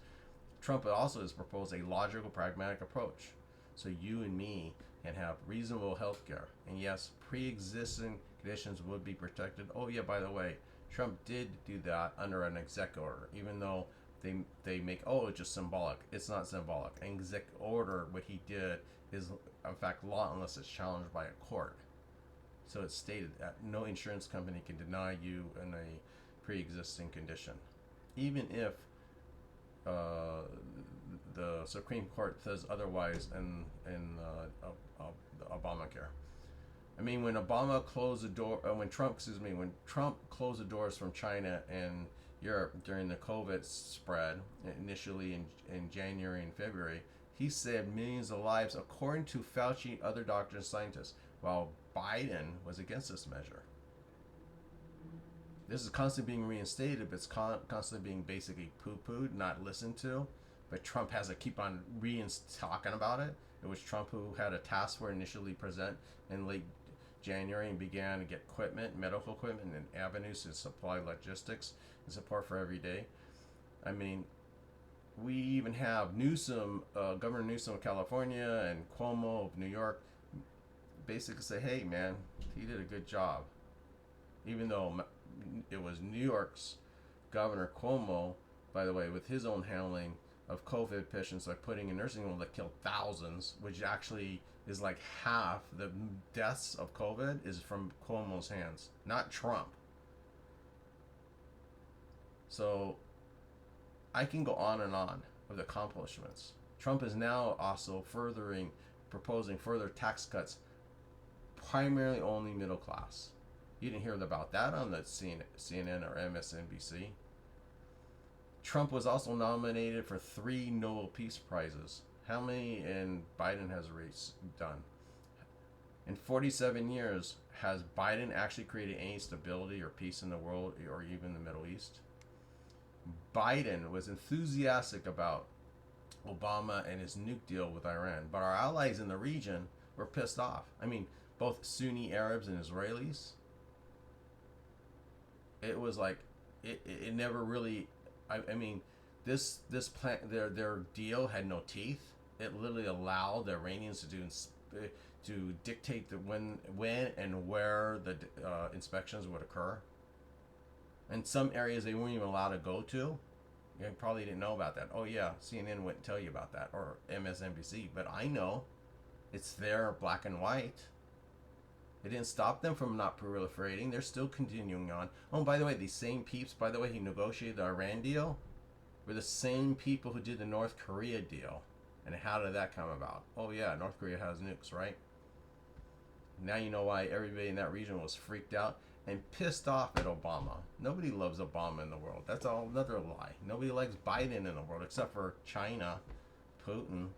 [SPEAKER 1] Trump also has proposed a logical, pragmatic approach, so you and me can have reasonable healthcare. And yes, pre-existing conditions would be protected. Oh yeah, by the way, Trump did do that under an executive order, even though they make, it's just symbolic. It's not symbolic. An executive order, what he did, is in fact law unless it's challenged by a court. So it's stated that no insurance company can deny you in a pre-existing condition, even if the Supreme Court says otherwise in Obamacare. I mean, when Obama closed the door, when Trump closed the doors from China and Europe during the COVID spread, initially in January and February, he saved millions of lives, according to Fauci, other doctors and scientists, while Biden was against this measure. This is constantly being reinstated, but it's constantly being basically poo-pooed, not listened to. But Trump has to keep on talking about it. It was Trump who had a task force initially present in late January and began to get equipment, medical equipment, and avenues to supply logistics and support for every day. I mean, we even have Newsom, Governor Newsom of California and Cuomo of New York basically say, hey, man, he did a good job. Even though it was New York's Governor Cuomo, by the way, with his own handling of COVID patients, like putting in nursing homes that killed thousands, which actually is like half the deaths of COVID is from Cuomo's hands, not Trump. So I can go on and on with accomplishments. Trump is now also proposing further tax cuts, primarily only middle class. You didn't hear about that on the CNN or MSNBC. Trump was also nominated for 3 Nobel Peace Prizes. How many in Biden has done? In 47 years, has Biden actually created any stability or peace in the world or even the Middle East? Biden was enthusiastic about Obama and his nuke deal with Iran, but our allies in the region were pissed off. I mean, both Sunni Arabs and Israelis. It was like it never really. I mean, this plan, their deal had no teeth. It literally allowed the Iranians to dictate when and where the inspections would occur. In some areas they weren't even allowed to go to. You probably didn't know about that. Oh yeah, CNN wouldn't tell you about that, or MSNBC, but I know. It's there, black and white. It didn't stop them from not proliferating. They're still continuing on. Oh, by the way, these same peeps, by the way, who negotiated the Iran deal, were the same people who did the North Korea deal. And how did that come about? Oh yeah, North Korea has nukes, right? Now you know why everybody in that region was freaked out and pissed off at Obama. Nobody loves Obama in the world. That's all another lie. Nobody likes Biden in the world except for China, Putin.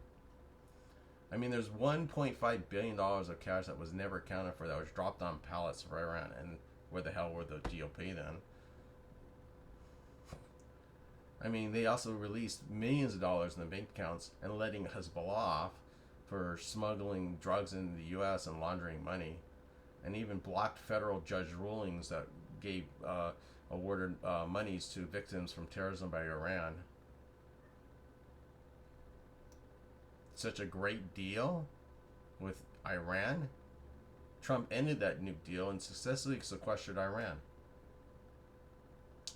[SPEAKER 1] I mean, there's $1.5 billion of cash that was never accounted for that was dropped on pallets for Iran. And where the hell were the GOP then? I mean, they also released millions of dollars in the bank accounts and letting Hezbollah off for smuggling drugs into the U.S. and laundering money, and even blocked federal judge rulings that gave awarded monies to victims from terrorism by Iran. Such a great deal with Iran. Trump ended that nuke deal and successfully sequestered Iran.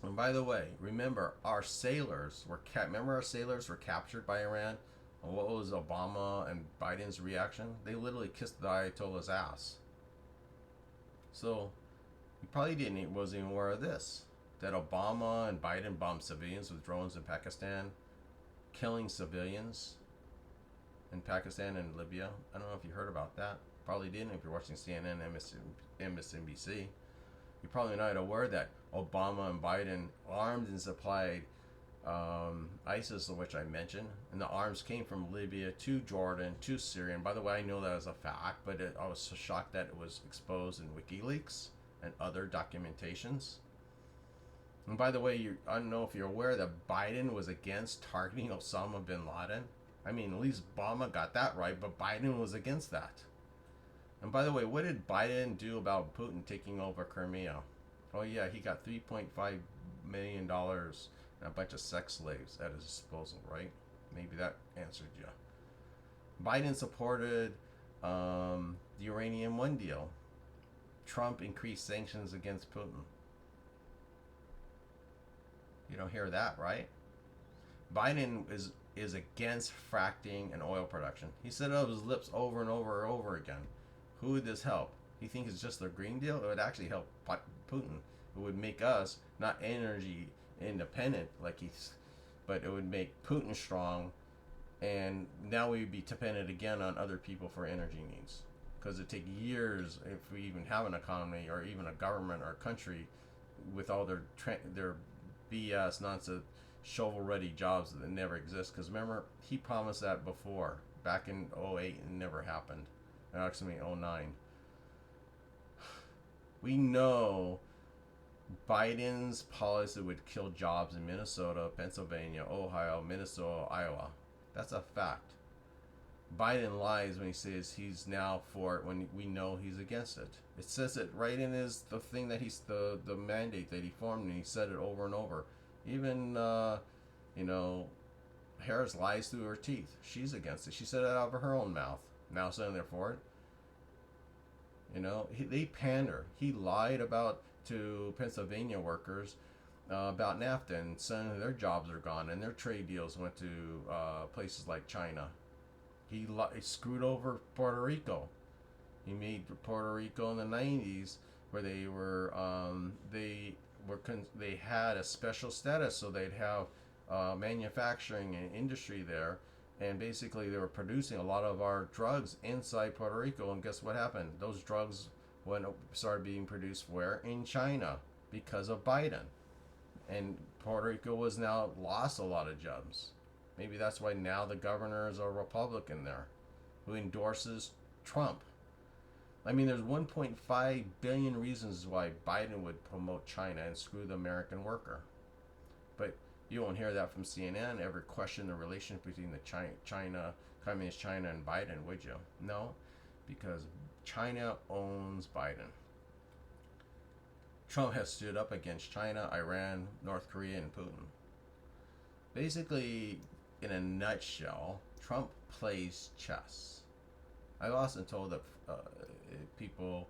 [SPEAKER 1] And by the way, remember our sailors were captured by Iran. And what was Obama and Biden's reaction? They literally kissed the Ayatollah's ass. So you probably wasn't even aware of this, that Obama and Biden bombed civilians with drones in Pakistan, killing civilians in Pakistan and Libya. I don't know if you heard about that. Probably didn't if you're watching CNN, MSNBC. You're probably not aware that Obama and Biden armed and supplied ISIS, which I mentioned, and the arms came from Libya to Jordan to Syria. And by the way, I know that as a fact, but I was so shocked that it was exposed in WikiLeaks and other documentations. And by the way, I don't know if you're aware that Biden was against targeting Osama bin Laden. I mean, at least Obama got that right, but Biden was against that. And by the way, what did Biden do about Putin taking over Crimea? Oh yeah, he got $3.5 million and a bunch of sex slaves at his disposal, right? Maybe that answered you. Biden supported the Uranium One deal. Trump increased sanctions against Putin. You don't hear that, right? Biden is against fracking and oil production. He said it out of his lips over and over and over again. Who would this help? You think it's just the Green Deal? It would actually help Putin. It would make us not energy independent but it would make Putin strong, and now we'd be dependent again on other people for energy needs, because it take years if we even have an economy or even a government or a country with all their BS nonsense shovel-ready jobs that never exist. Because remember, he promised that before, back in 2008, and it never happened. Actually, 2009. We know Biden's policy would kill jobs in Minnesota, Pennsylvania, Ohio, Minnesota, Iowa. That's a fact. Biden lies when he says he's now for it when we know he's against it. It says it right in the thing that he's the mandate that he formed, and he said it over and over. Even you know, Harris lies through her teeth. She's against it. She said it out of her own mouth. Now saying they're for it. They pander. He lied about to Pennsylvania workers about NAFTA and saying their jobs are gone and their trade deals went to places like China. He screwed over Puerto Rico. He made Puerto Rico in the '90s where they had a special status, so they'd have manufacturing and industry there, and basically they were producing a lot of our drugs inside Puerto Rico. And guess what happened? Those drugs started being produced where? In China, because of Biden. And Puerto Rico was now lost a lot of jobs. Maybe that's why now the governor is a Republican there, who endorses Trump. I mean, there's 1.5 billion reasons why Biden would promote China and screw the American worker. But you won't hear that from CNN ever question the relationship between the Communist China and Biden, would you? No, because China owns Biden. Trump has stood up against China, Iran, North Korea, and Putin. Basically, in a nutshell, Trump plays chess. I've often told people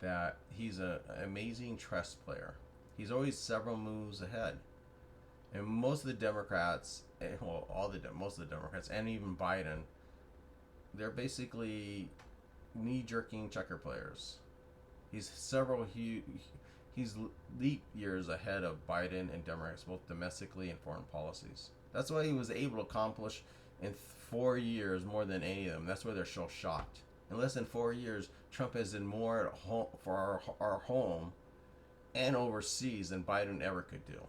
[SPEAKER 1] that he's an amazing chess player. He's always several moves ahead. And most of the Democrats, most of the Democrats, and even Biden, they're basically knee-jerking checker players. He's leap years ahead of Biden and Democrats, both domestically and foreign policies. That's why he was able to accomplish in 4 years more than any of them. That's why they're so shocked. In less than 4 years, Trump has done more at home for our home and overseas than Biden ever could do.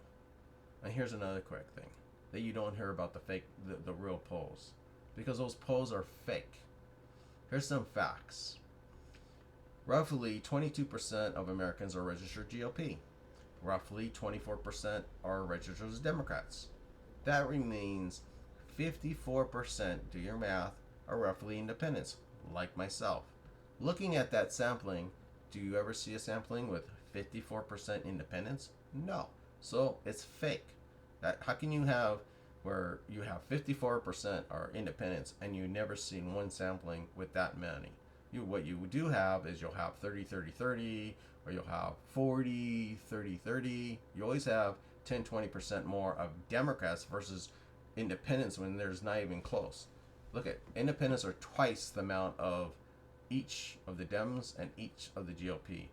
[SPEAKER 1] And here's another quick thing that you don't hear about the real polls, because those polls are fake. Here's some facts. Roughly 22% of Americans are registered GOP. Roughly 24% are registered as Democrats. That remains 54%, do your math, are roughly independents, like myself. Looking at that sampling, do you ever see a sampling with 54% independents? No. So it's fake. How can you have where you have 54% are independents and you never seen one sampling with that many? What you do have is you'll have 30-30-30, or you'll have 40-30-30. You always have 10-20% more of Democrats versus independents when there's not even close. Look at independents are twice the amount of each of the Dems and each of the GOP.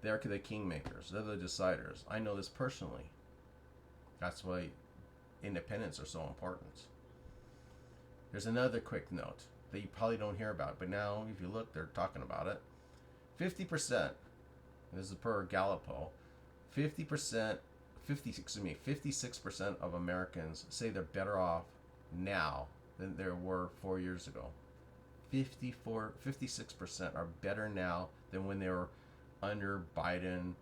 [SPEAKER 1] They're the kingmakers. They're the deciders. I know this personally. That's why independents are so important. There's another quick note that you probably don't hear about, but now if you look, they're talking about it. 50%, this is per Gallup poll, 56% of Americans say they're better off now than they were 4 years ago. 56% are better now than when they were under Biden,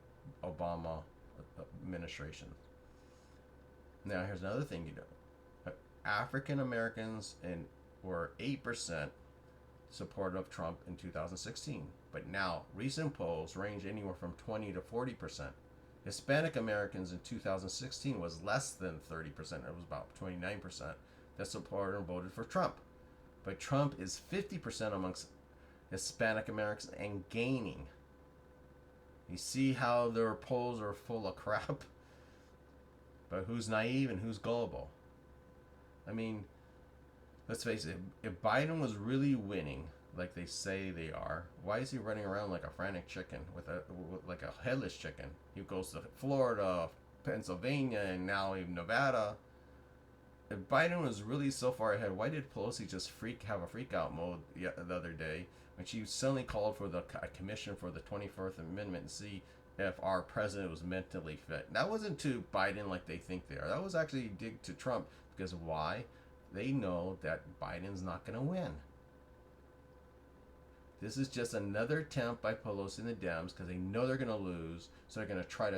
[SPEAKER 1] Obama administration. Now here's another thing you know. African Americans were 8% supportive of Trump in 2016, but now recent polls range anywhere from 20 to 40%. Hispanic Americans in 2016 was less than 30%. It was about 29% that supported and voted for Trump. But Trump is 50% amongst Hispanic Americans and gaining. You see how their polls are full of crap? But who's naive and who's gullible? I mean, let's face it, if Biden was really winning like they say they are, why is he running around like a frantic chicken like a headless chicken? He goes to Florida, Pennsylvania, and now even Nevada. If Biden was really so far ahead, why did Pelosi just have a freak out mode the other day when she suddenly called for a commission for the 24th Amendment to see if our president was mentally fit? That wasn't to Biden like they think they are. That was actually a dig to Trump, because why? They know that Biden's not going to win. This is just another attempt by Pelosi and the Dems, because they know they're going to lose, so they're going to try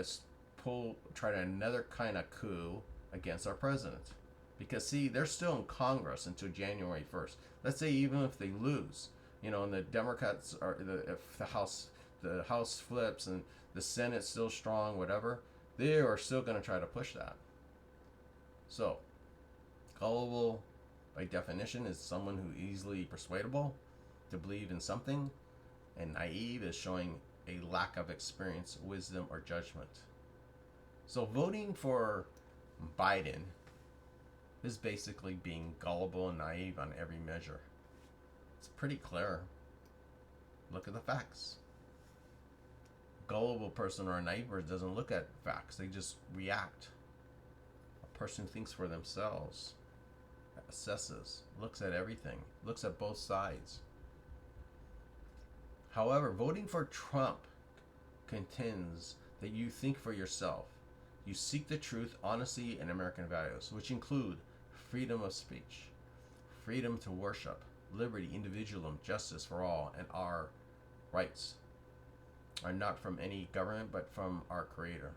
[SPEAKER 1] another kind of coup against our president. Because see, they're still in Congress until January 1st. Let's say even if they lose, and the Democrats are if the House flips and the Senate's still strong, whatever, they are still going to try to push that. So, gullible, by definition, is someone who easily persuadable to believe in something, and naive is showing a lack of experience, wisdom, or judgment. So, voting for Biden is basically being gullible and naive on every measure. It's pretty clear. Look at the facts. A gullible person or a naive person doesn't look at facts, they just react. A person who thinks for themselves, assesses, looks at everything, looks at both sides. However, voting for Trump contends that you think for yourself. You seek the truth, honesty, and American values, which include freedom of speech, freedom to worship, liberty, individualism, justice for all, and our rights are not from any government but from our Creator,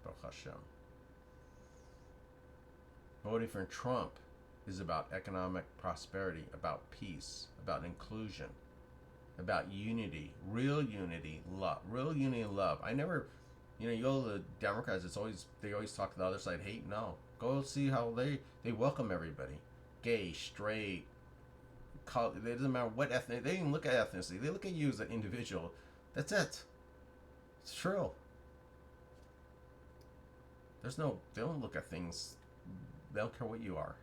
[SPEAKER 1] Baruch Hashem. Voting for Trump is about economic prosperity, about peace, about inclusion, about unity, real unity, love, real unity and love. I never, you go to the Democrats, they always talk to the other side hate. No, go see how they welcome everybody, gay, straight, it doesn't matter what ethnic. They didn't look at ethnicity. They look at you as an individual. That's it. It's true. They don't look at things. They don't care what you are.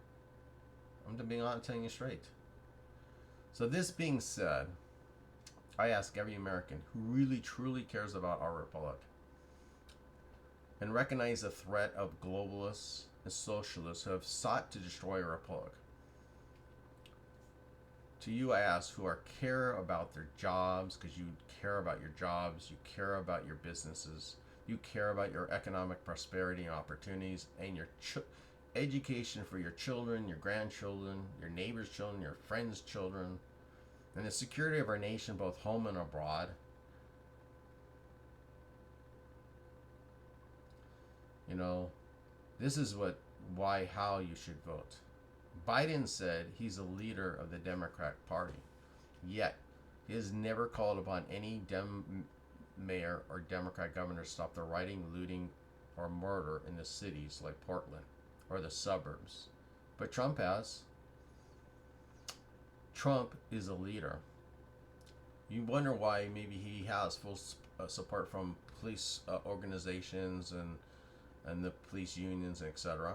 [SPEAKER 1] I'm just being honest, telling you straight. So this being said, I ask every American who really truly cares about our republic and recognize the threat of globalists and socialists who have sought to destroy our republic. To you I ask, who care about their jobs, because you care about your jobs, you care about your businesses, you care about your economic prosperity and opportunities, and your education for your children, your grandchildren, your neighbors' children, your friends' children, and the security of our nation, both home and abroad. This is how you should vote. Biden said he's a leader of the Democrat Party, yet he has never called upon any mayor or Democrat governor to stop the rioting, looting, or murder in the cities like Portland or the suburbs. But Trump has. Trump is a leader. You wonder why maybe he has full support from police organizations and the police unions, etc.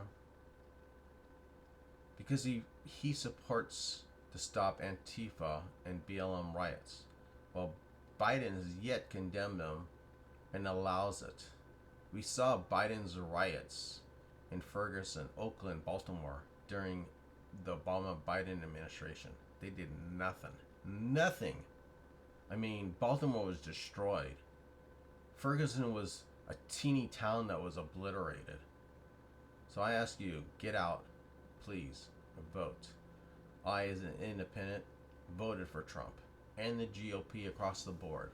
[SPEAKER 1] Because he supports to stop Antifa and BLM riots, while Biden has yet condemned them and allows it. We saw Biden's riots in Ferguson, Oakland, Baltimore during the Obama-Biden administration. They did nothing. Nothing. I mean, Baltimore was destroyed. Ferguson was a teeny town that was obliterated. So I ask you, get out, please, vote. I, as an independent, voted for Trump and the GOP across the board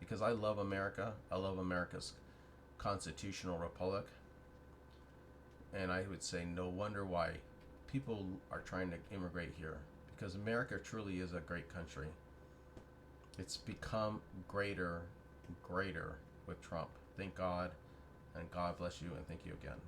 [SPEAKER 1] because I love America. I love America's constitutional republic. And I would say no wonder why people are trying to immigrate here, because America truly is a great country. It's become greater and greater with Trump. Thank God, and God bless you, and thank you again.